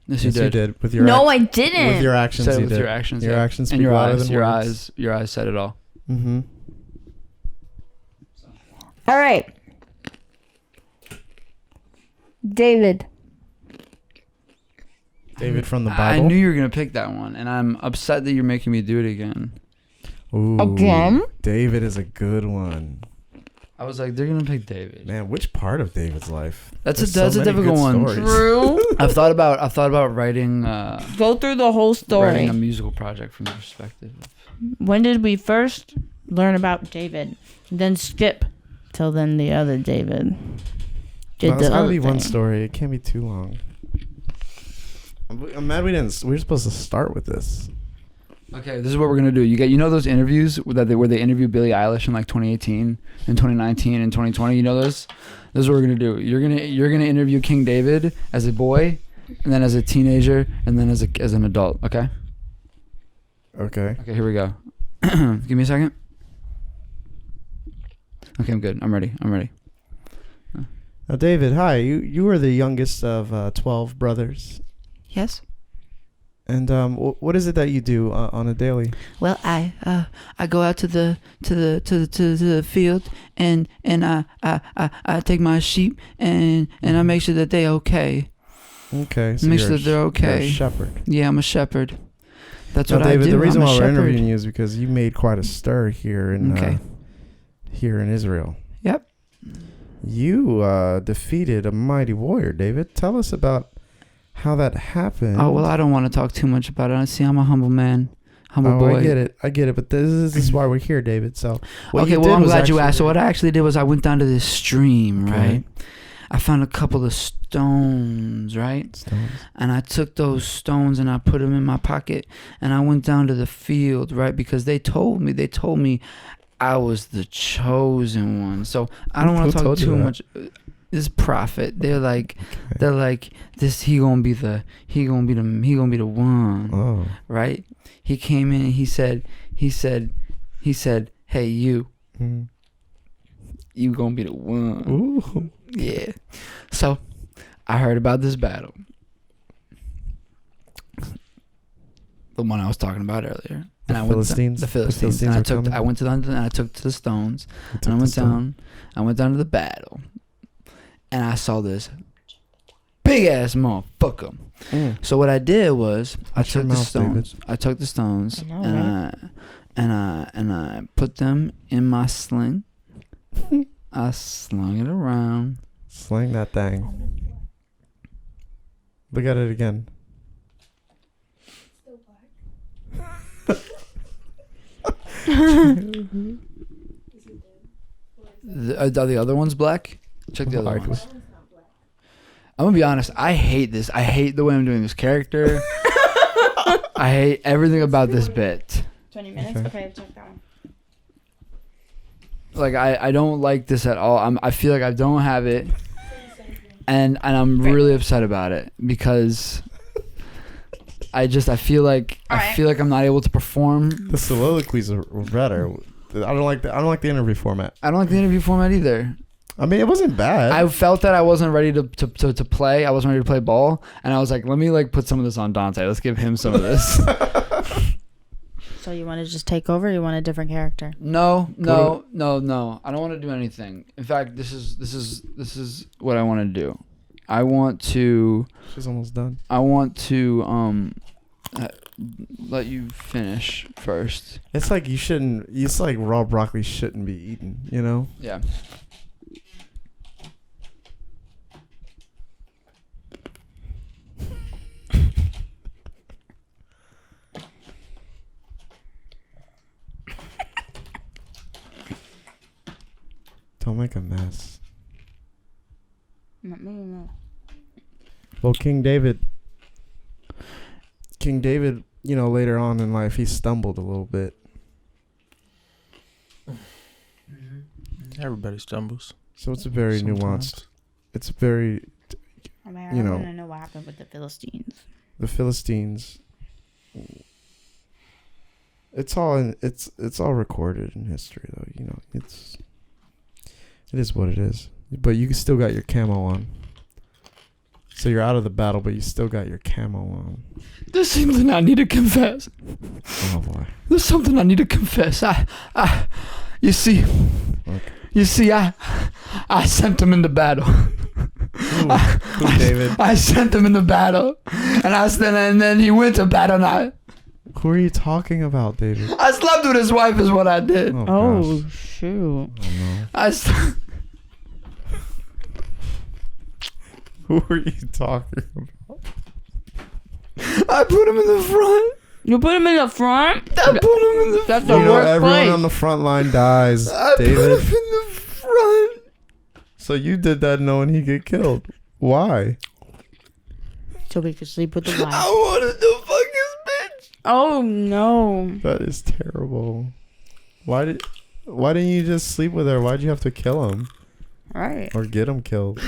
Yes, Yes, you did. With your No, I with didn't. your actions, Said it you with did. your actions. Your yeah. actions and speak your louder eyes. than Your words. eyes. Your eyes said it all. Mm-hmm. All right. David. David from the I Bible. knew you were gonna pick that one, and I'm upset that you're making me do it again. Ooh, Again? David is a good one. I was like, they're gonna pick David. Man, which part of David's life? That's There's a so many difficult good one. stories. True. I've thought about writing Go through the whole writing story. a musical project from the perspective. When did we first learn about David? Then skip till then the other David did No, it's the gotta other be one thing. story. It can't be too long. I'm mad we didn't. We were supposed to start with this. Okay, this is what we're gonna do. You know those interviews where they interview Billie Eilish in like 2018 and 2019 and 2020. You know those. This is what we're gonna do. You're gonna interview King David as a boy, and then as a teenager, and then as an adult. Okay. Okay. Okay. Here we go. Give me a second. Okay, I'm good. I'm ready. Now, David, hi. You are the youngest of 12 brothers, Yes. and what is it that you do on a daily? Well, I go out to the field and I take my sheep and I make sure that they're okay. Okay. So Make you're sure a that they're you're a okay. shepherd. Yeah, I'm a shepherd. That's Now, what David, I do. the reason I'm a why we're shepherd. interviewing you is because you made quite a stir here in Okay. here in Israel. Yep. You defeated a mighty warrior, David. Tell us about how that happened. Oh well, I don't want to talk too much about it. See, I'm a humble man, humble boy. I get it. But this is why we're here, David. So, what Okay, you well, did I'm was glad you asked. So actually- what I actually did was I went down to this stream, Okay. right? I found a couple of stones, right? Stones. And I took those stones and I put them in my pocket and I went down to the field, right? Because they told me I was the chosen one. So I don't want Who to talk told you too that? much. This prophet, they're like this. He gonna be the one, Oh. right? He came in and he said, hey you Mm. gonna be the one. Ooh. Yeah. So I heard about this battle. The one I was talking about earlier. The I went Philistines? the The Philistines. Philistines And are coming? I went to London and I took to the stones. You took And I the went stone. down to the battle. And I saw this big ass motherfucker. Mm. So what I did was I Watch your took the mouth, stones. David. I took the stones I know, and I put them in my sling. I slung it around. Slang that thing. Look at it again. Are the other ones black? Check the other Likely. ones. I'm gonna be honest. I hate this. I hate the way I'm doing this character. I hate everything about this bit. 20 minutes? Okay. Okay, check that one. Like I don't like this at all. I feel like I don't have it, and I'm really upset about it because I feel like I'm not able to perform. The soliloquies are better. I don't like the interview format. I don't like the interview format either. I mean, it wasn't bad. I felt that I wasn't ready to play. I wasn't ready to play ball, and I was like, let me like put some of this on Dante. Let's give him some of this. So you want to just take over? Or you want a different character? No. I don't want to do anything. In fact, this is what I want to do. I want to She's almost done. let you finish first. It's like you shouldn't. It's like raw broccoli shouldn't be eaten. You know. Yeah. Don't make a mess. Not me, no. Well, King David, you know, later on in life, he stumbled a little bit. Everybody stumbles. So it's very Sometimes. nuanced. It's very, I mean, You I know. want to know what happened with the Philistines. the Philistines. It's all recorded in history, though. You know, it is what it is. But you still got your camo on. So you're out of the battle, but you still got your camo on. There's something I need to confess. Oh boy. There's something I need to confess. You see, I sent him into battle. Who, David? I sent him into battle, and then he went to battle. And Who are you talking about, David? I slept with his wife, is what I did. Oh, gosh. shoot. Oh no. Who are you talking about? I put him in the front. You put him in the front? I put him in the That's front. the You know, worst everyone place. on the front line dies, I David. put him in the front. So you did that knowing he'd get killed. Why? So we could sleep with the wife. I wanted to fuck his bitch. Oh, no. That is terrible. Why didn't you just sleep with her? Why'd you have to kill him Right. or get him killed?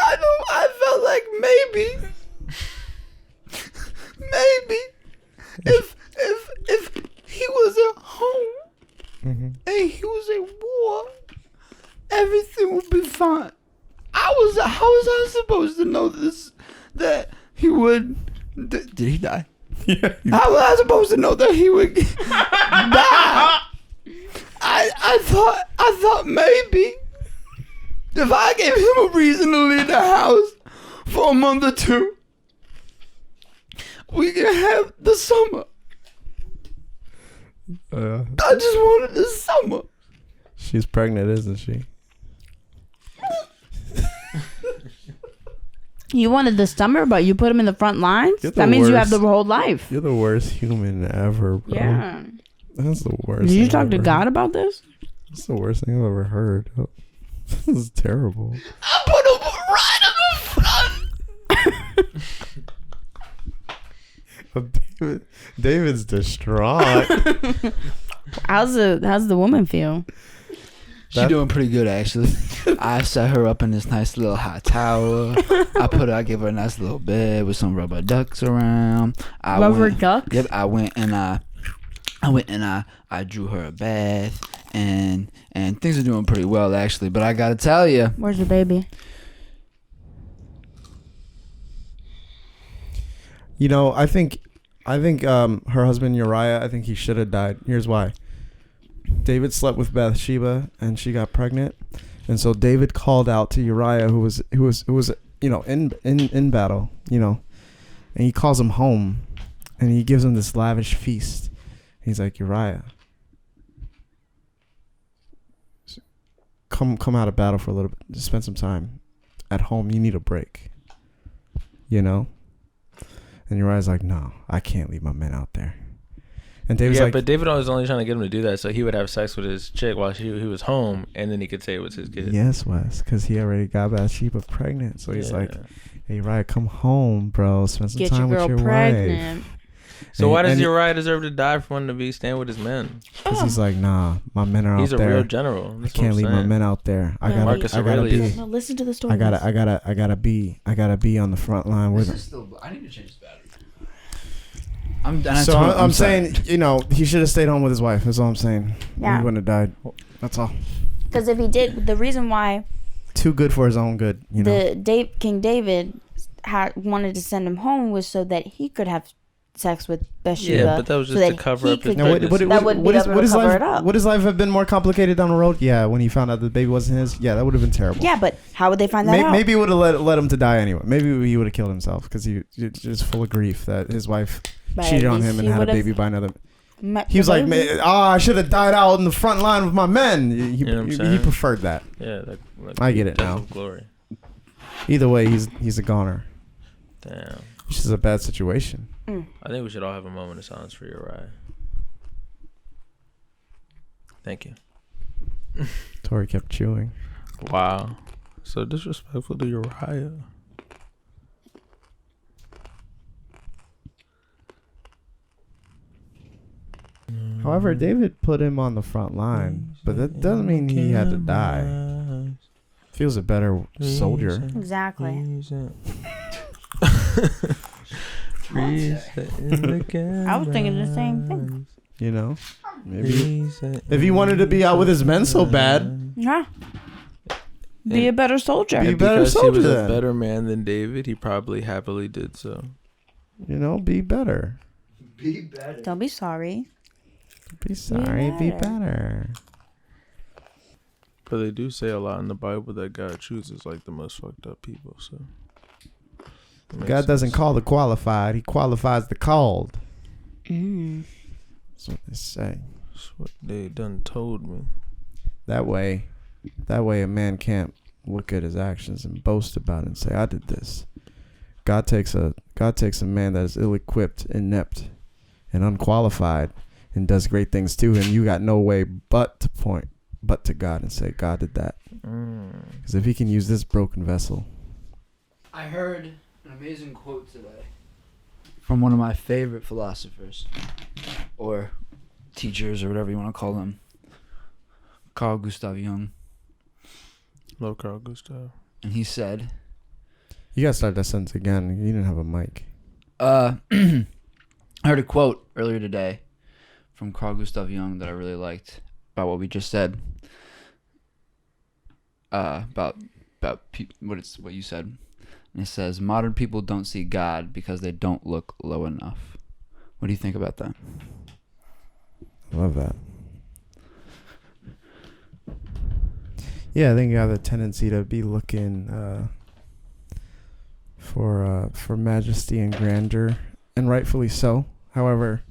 I felt like maybe if he was at home Mm-hmm. and he was at war, everything would be fine. How was I supposed to know this? That he would? Did he die? Yeah. How was I supposed to know that he would die? I thought maybe if I gave him a reason to leave the house for a month or two, we can have the summer. I just wanted the summer. She's pregnant, isn't she? You wanted the summer, but you put him in the front lines? You're the That means you have the worst. whole life. You're the worst human ever, bro. Yeah. That's the worst. Did you thing talk I've to ever God heard. about this? That's the worst thing I've ever heard. Oh, this is terrible. I put him right in the front. David's distraught. How's the woman feel? She's doing pretty good, actually. I set her up in this nice little hot tower. I gave her a nice little bed with some rubber ducks around. Rubber ducks? Yep, I went and I drew her a bath, and things are doing pretty well, actually. But I gotta tell you, Where's your baby? You know, I think her husband Uriah, I think he should have died. Here's why. David slept with Bathsheba and she got pregnant. And so David called out to Uriah who was you know, in battle, you know. And he calls him home and he gives him this lavish feast. He's like, "Uriah, come out of battle for a little bit. Just spend some time at home. You need a break." You know? And Uriah's like, "No, I can't leave my men out there." And David's Yeah, like, but David was only trying to get him to do that so he would have sex with his chick while he was home, and then he could say it was his kid. yes, Wes, because he already got Bathsheba pregnant. So he's Yeah. like, hey, Ryan, come home, bro. Spend some Get your time girl with your pregnant. wife. So why does and Uriah deserve to die for wanting to be staying with his men? Because he's like, nah, my men are He's out a there. real general. I That's can't what I'm leave my saying. men out there. I No, gotta, Marcus I gotta Aurelius. be. No, listen to the story. I gotta be on the front line with him. I need to change the battery. I'm saying, you know, he should have stayed home with his wife. That's all I'm saying. Yeah. He wouldn't have died. That's all. Because if he did, the reason why Too good for his own good, you know. King David wanted to send him home was so that he could have sex with Bathsheba. Yeah, but that was so just to that cover he up his could- Now, pregnancy. That would be able to his cover life, it up. would his life have been more complicated down the road? Yeah, when he found out the baby wasn't his. Yeah, that would have been terrible. Yeah, but how would they find that out? Maybe he would have let him to die anyway. Maybe he would have killed himself because he was just full of grief that his wife But cheated at on least him and he had a would've baby by another. met He was the like, baby. man, I should have died out in the front line with my men. He, You know what I'm he saying? preferred that. Yeah, like I get it death now. of Glory. Either way, he's a goner. Damn. Which is a bad situation. I think we should all have a moment of silence for Uriah. Thank you. Tori kept chewing. Wow. So disrespectful to Uriah. However, David put him on the front line, but that doesn't mean he had to die. Feels a better soldier. Exactly. I was thinking the same thing. You know, maybe if he wanted to be out with his men so bad, Yeah. Be a better soldier. Be- And better because he soldier was a then. better man than David, he probably happily did so. you know, be better. Don't be sorry. Be sorry, be better. better. But they do say a lot in the Bible that God chooses like the most fucked up people. So it makes God doesn't sense. call the qualified; He qualifies the called. Mm. That's what they say. That's what they done told me. That way, a man can't look at his actions and boast about it and say, "I did this." God takes a man that is ill-equipped, inept, and unqualified, and does great things to him. You got no way but to point to God and say, "God did that." Because if He can use this broken vessel, I heard an amazing quote today from one of my favorite philosophers, or teachers, or whatever you want to call them, Carl Gustav Jung. Love Carl Gustav. And he said, you gotta start that sentence again. You didn't have a mic. I heard a quote earlier today from Carl Gustav Jung that I really liked about what we just said. About what you said. And it says, modern people don't see God because they don't look low enough. What do you think about that? I love that. Yeah, I think you have a tendency to be looking for majesty and grandeur, and rightfully so. However,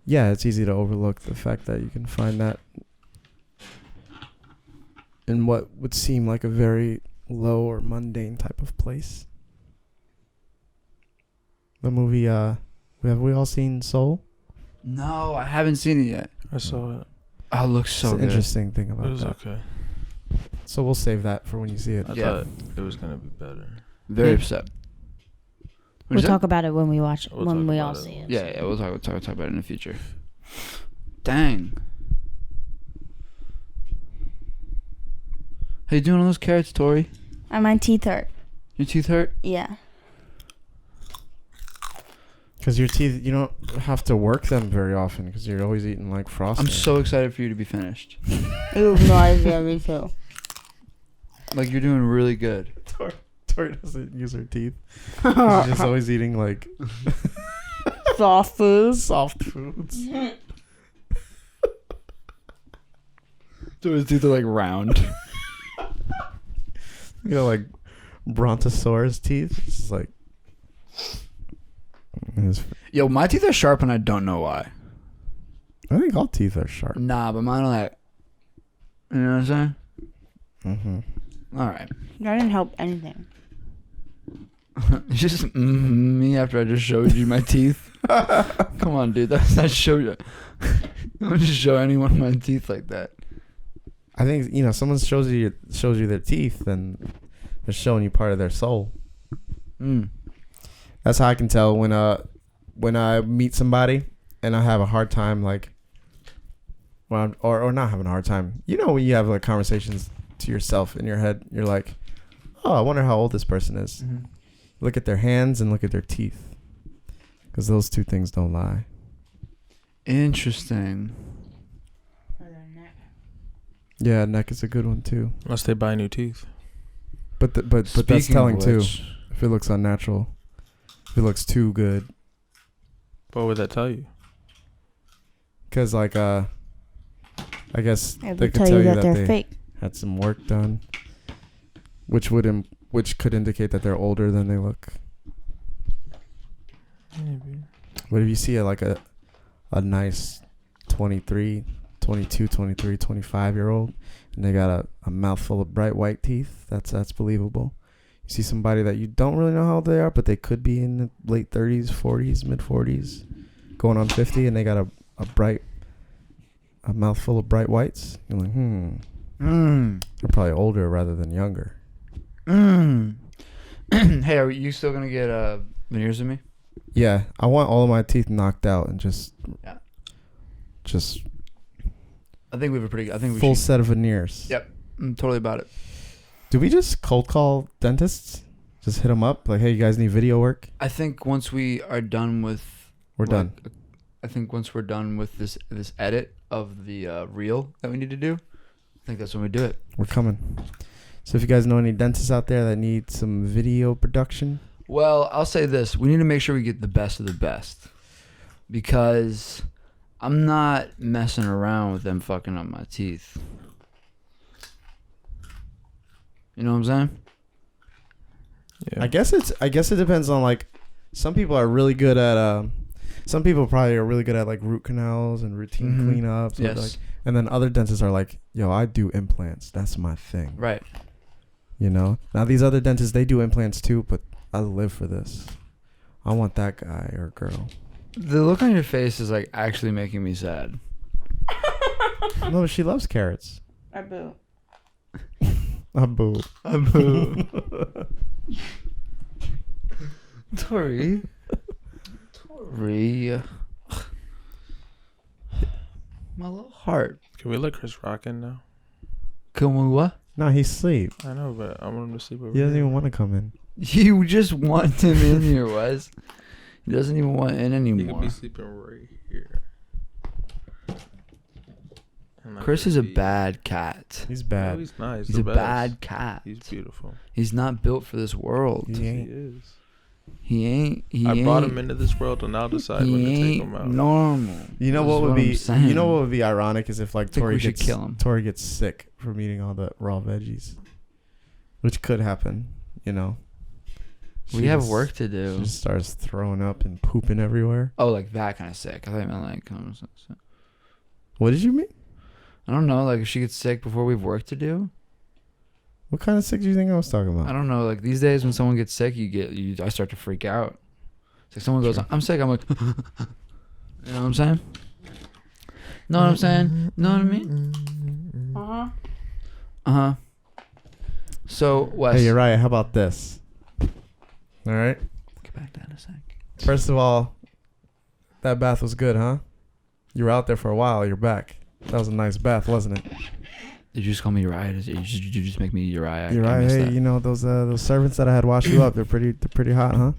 yeah, it's easy to overlook the fact that you can find that in what would seem like a very low or mundane type of place. The movie, have we all seen Soul? No, I haven't seen it yet. I saw it. Oh, it looks so It's an good. interesting thing It about was that. okay. So we'll save that for when you see it. I Yeah. thought it was gonna be better. Very Yeah. upset. What We'll is that? talk about it when we watch We'll when talk we about all it. see it. Yeah, we'll talk about it in the future. Dang. How you doing on those carrots, Tori? My teeth hurt. Your teeth hurt? Yeah. Because your teeth, you don't have to work them very often because you're always eating like frosting. I'm so excited for you to be finished. It was not very too. Like, you're doing really good. Tori doesn't use her teeth. She's just always eating like Soft food. soft foods. Tori's teeth are like round. You know, like brontosaurus teeth. It's just like. Yo, my teeth are sharp and I don't know why. I think all teeth are sharp. Nah, but mine are like, you know what I'm saying? Mm-hmm. Alright. That didn't help anything. Just me after I just showed you my teeth. Come on, dude. That's not show you. Don't just show anyone my teeth like that. I think someone shows you their teeth, then they're showing you part of their soul. That's how I can tell when I meet somebody and I have a hard time, like, or not having a hard time. When you have like conversations to yourself in your head, you're like, oh, I wonder how old this person is. Mm-hmm. Look at their hands and look at their teeth, because those two things don't lie. Interesting. Yeah, neck is a good one too. Unless they buy new teeth. But that's telling too. If it looks unnatural, if it looks too good. What would that tell you? Because I guess It they would could tell you that they're fake. had some work done, which could indicate that they're older than they look. Maybe. But if you see a nice 22, 23, 25-year-old, and they got a mouthful of bright white teeth, that's believable. You see somebody that you don't really know how old they are, but they could be in the late 30s, 40s, mid 40s, going on 50, and they got a mouthful of bright whites. You're like, they're probably older rather than younger. Hey, are you still gonna get veneers with me? Yeah, I want all of my teeth knocked out and just I think we have a pretty. I think we full should. set of veneers. Yep, I'm totally about it. Do we just cold call dentists? Just hit them up like, hey, you guys need video work? I think once we are done with, We're done. I think once we're done with this edit of the reel that we need to do, I think that's when we do it. We're coming. So if you guys know any dentists out there that need some video production, Well, I'll say this: we need to make sure we get the best of the best, because I'm not messing around with them fucking up my teeth. You know what I'm saying? Yeah. I guess it depends on, like, some people are really good at some people probably are really good at like root canals and routine cleanups. Yes. Like, and then other dentists are like, yo, I do implants. That's my thing. Right. Now these other dentists, they do implants too, but I live for this. I want that guy or girl. The look on your face is like actually making me sad. No, she loves carrots. I boo. A boo. A boo. Tori. My little heart. Can we let Chris Rock in now? Can we what? No, he's asleep. I know, but I want him to sleep over He doesn't here. even want to come in. You just want him in here, Wes. He doesn't even want in He could anymore. be sleeping right here. Chris is a bad cat. He's No, bad. he's nice. He's a bad cat. He's beautiful. He's not built for this world. He He ain't. is. He ain't. I brought him into this world, and I'll decide when to take ain't him out. normal. You know That's what would be? I'm saying. You know what would be ironic is if like think Tori we should gets kill him. Tori gets sick from eating all the raw veggies, which could happen. We She have just- work to She do. just starts throwing up and pooping everywhere. Oh, like that kind of sick. I thought you meant like. What did you mean? I don't know. Like if she gets sick before we have work to do. What kind of sick do you think I was talking about? I don't know. Like these days, when someone gets sick, I start to freak out. It's like someone goes, Sure. "I'm sick." I'm like, you know what I'm saying? Know what I'm saying? Know what I mean? So Wes, Hey, you're right. How about this? All right. Get back down a sec. First of all, that bath was good, huh? You were out there for a while. You're back. That was a nice bath, wasn't it? Did you just call me Uriah? Did you just make me Uriah? You're I right. missed Hey, that. those servants that I had wash you up, they're pretty hot, huh?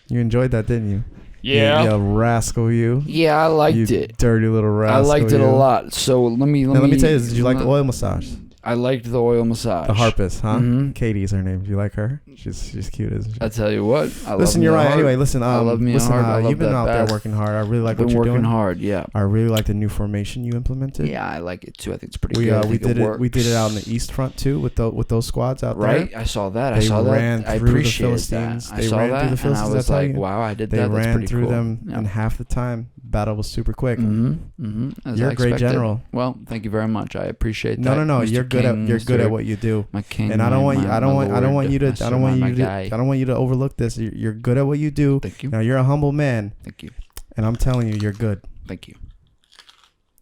You enjoyed that, didn't you? Yeah. You rascal, you. Yeah, I liked You it. dirty little I rascal. liked it a you. lot. So let me Now, let me tell you this. Did you like the oil massage? I liked the oil massage. The harpist, huh? Mhm. Katie's her name. Do you like her? She's cute, isn't she? I tell you what. I Listen, love you're me a right. heart. Anyway, listen. I love me a listen. heart. I love You've been that out there bath. working hard. I really like I've been what you're working doing. hard. Yeah. I really like the new formation you implemented. Yeah, I like it too. I think it's pretty We good. I we think did it. works. We did it out in the East Front too with those squads out Right, there. I saw that. I They saw ran that. I through the appreciate that. Philistines. I They saw ran that, through the and I Philistines, was I tell like, you. "Wow, I did They that. That's ran pretty through cool." them Yeah. in half the time. battle was super quick. As You're I a great expected. general. Well, thank you very much. I appreciate No, that. no, Mr. you're good at King, you're good Mr. at what you do. My king, And I don't want you. I don't want. I don't want you to. my I don't want my you to. guy. I don't want you to overlook this. You're good at what you do. Thank you. Now you're a humble man, Thank you. and I'm telling you, you're good. Thank you.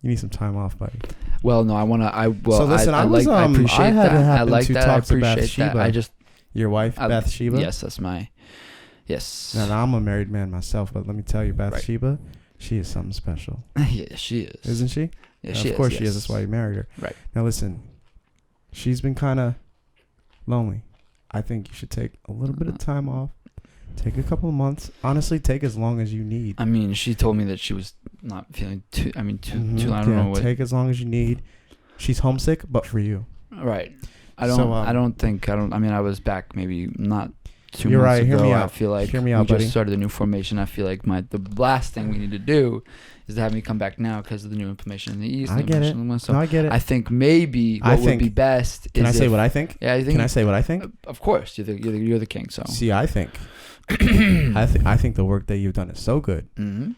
You need some time off, buddy. Well, no, I want to. So listen, I was, I appreciate I had that. it I happen like to that. I talk to appreciate that. Bathsheba. I just Your wife, Bathsheba. Yes, that's my. Yes. Now I'm a married man myself, but let me tell you, Bathsheba, she is something special, Yeah, she is. isn't she? Yeah, Now, she is. of course she yes. is. That's why you married her. Right. Now listen, she's been kind of lonely. I think you should take a little bit of time off. Take a couple of months. Honestly, take as long as you need. I mean, she told me that she was not feeling too. I mean, too. Mhm. I don't know what. Take as long as you need. She's homesick, but for you. Right. I don't. So, I don't think. I don't. I mean, I was back maybe not 2 You're months right. Hear ago. me I out. feel like Hear me we out, buddy. just started a new formation. I feel like the last thing we need to do is to have me come back now because of the new information in the east. I new get it. information in the west. So No, I get it. I think maybe what would be best. Can is I say if- what I think? Yeah, I think. Can I say what I think? Of course, you're the king. So. See, I think. I think the work that you've done is so good Mm-hmm.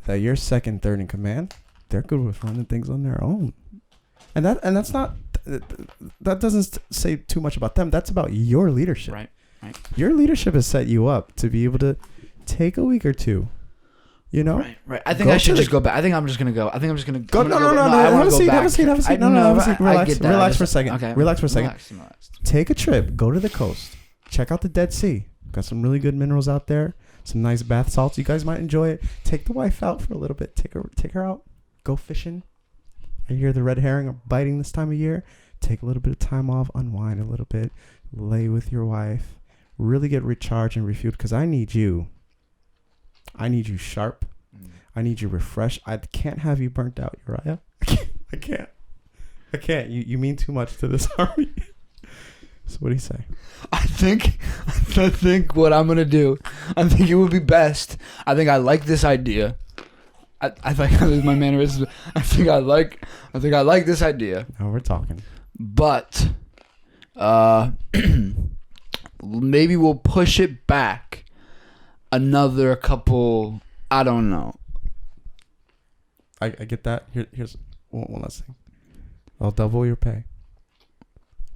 that you're second, third in command. They're good with running things on their own, and that's not. That doesn't say too much about them. That's about your leadership. Right. Right. Your leadership has set you up to be able to take a week or two. You know. Right, right. I think Go I should to just the- go back. I think I'm just gonna go. I think I'm just gonna Go. I'm No, gonna no, go- no, no. I Have wanna a go seat. back. Have a seat. Have a seat. I- No, no. Have a seat. I Relax. get that. Relax I for a just- second. Okay. Relax for a second. Relax. Take a trip. Go to the coast. Check out the Dead Sea. Got some really good minerals out there. Some nice bath salts. You guys might enjoy it. Take the wife out for a little bit. Take her out. Go fishing. I hear the red herring are biting this time of year. Take a little bit of time off. Unwind a little bit. Lay with your wife. Really get recharged and refueled because I need you. I need you sharp. I need you refreshed. I can't have you burnt out, Uriah. I can't. You mean too much to this army. So what do you say? I think what I'm gonna do. I think it would be best. I think I like this idea. I think my mannerisms. I think I like this idea. Now we're talking. But maybe we'll push it back another couple. I don't know. I get that. Here's one last thing. I'll double your pay.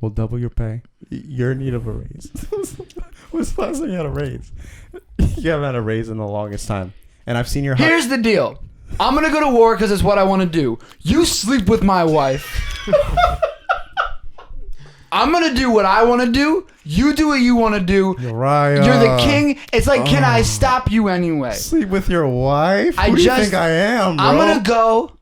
We'll double your pay. You're in need of a raise. When's the last time you had a raise? You haven't had a raise in the longest time. And I've seen your... Here's the deal. I'm gonna go to war because it's what I want to do. You sleep with my wife. I'm gonna do what I want to do. You do what you want to do. Uriah. You're the king. It's like, can I stop you anyway? Sleep with your wife? I Who do you just- think I am, bro? I'm gonna go.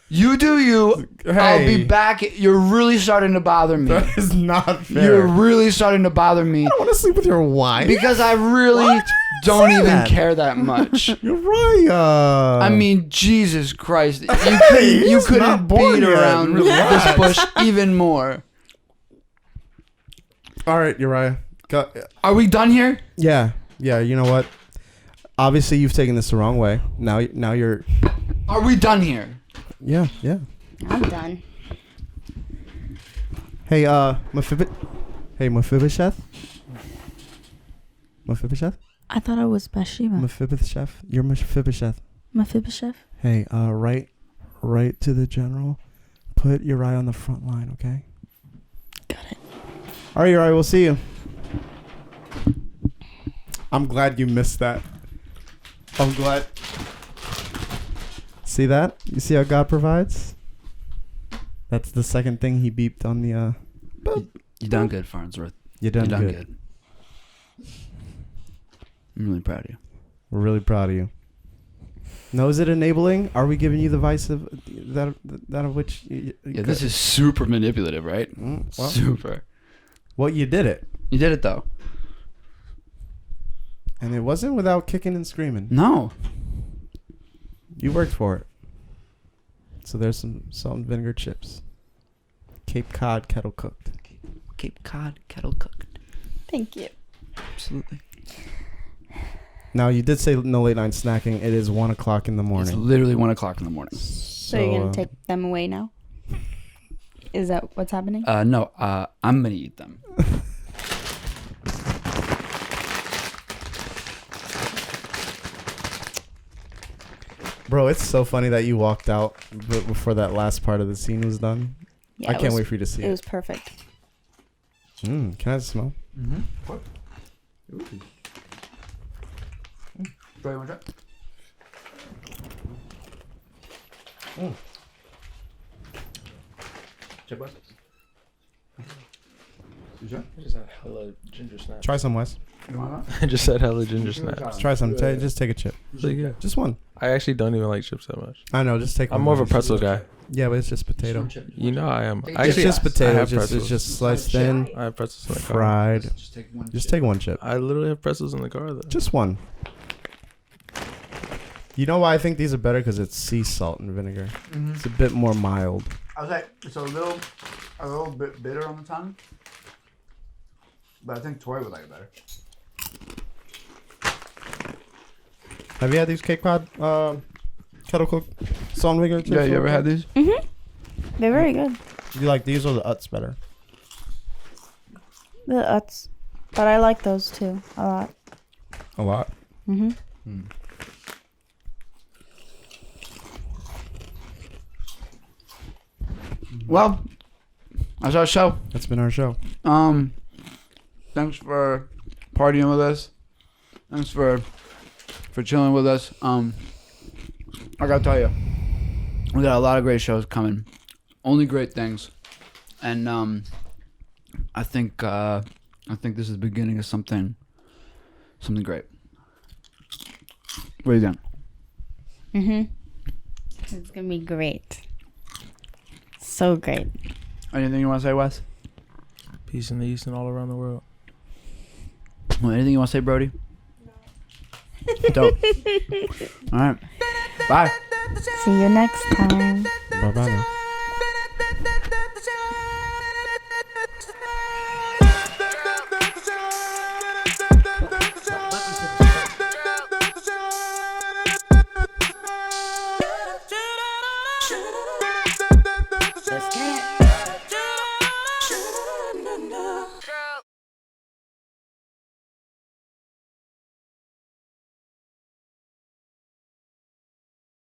You do you. I'll be Hey. back. You're really starting to bother me. That is not fair. You're really starting to bother me I don't want to sleep with your wife. because I really Why'd you don't say even that? care that much. Uriah. I mean, Jesus Christ. You he's couldn't not born beat yet. around this Relax. bush even more. All right, Uriah. Go. Are we done here? Yeah. You know what? Obviously, you've taken this the wrong way. Now you're... Are we done here? Yeah. I'm done. Hey, Mephibosheth. Mephibosheth? I thought I was Bathsheba. Mephibosheth. You're Mephibosheth. Mephibosheth. Hey, right to the general. Put Uriah on the front line, okay? Got it. All right, Uriah, we'll see you. I'm glad you missed that. I'm glad. See that? You see how God provides? That's the second thing he beeped on the... You done good, Farnsworth. You done, You done good. good. I'm really proud of you. We're really proud of you. Now, is it enabling? Are we giving you the vice of that of which... Yeah, this is super manipulative, right? Well, Super. well, you did it. You did it, though. And it wasn't without kicking and screaming. No. You worked for it. So there's some salt and vinegar chips. Cape Cod kettle cooked. Cape Cod kettle cooked. Thank you. Absolutely. Now, you did say no late night snacking. It is 1 o'clock in the It's morning. literally 1 o'clock in the morning. So you're gonna take them away now? Is that what's happening? No, I'm gonna eat them. Bro, it's so funny that you walked out before that last part of the scene was done. Yeah, I it can't was- wait for you to see It it. was perfect. Can I smell? Mm-hmm. What? Try one shot. Check what? You sure? I just had hella ginger snaps. Try some, Wes. You want I just had hella ginger snaps. Try some. Just take a chip. Like, yeah. Just one. I actually don't even like chips that much. I know. Just take one. I'm more of a pretzel guy. Yeah, but it's just potato. You know I am. It's Actually, It's just I potato. have It's pretzels. just sliced thin, I have pretzels in the car. fried. Just take one. Just take one chip. I literally have pretzels in the car though. Just one. You know why I think these are better? Because it's sea salt and vinegar. Mm-hmm. It's a bit more mild. I was like, it's a little bit bitter on the tongue, but I think Tori would like it better. Have you had these cake pod kettle cooked salt and vinegar chips? Yeah, you ever had these? Mm-hmm. They're very good. Do you like these or the Utz better? The Utz. But I like those too a lot. A lot. Mm-hmm. Well, that's our show. That's been our show. Thanks for partying with us. Thanks for chilling with us. I gotta tell you, we got a lot of great shows coming. Only great things, and I think this is the beginning of something great. What do you think? Mm-hmm. It's gonna be great. So great. Anything you want to say, Wes? Peace in the East and all around the world. Well, anything you want to say, Brody? Dope. All right. Bye. See you next time. Bye bye now.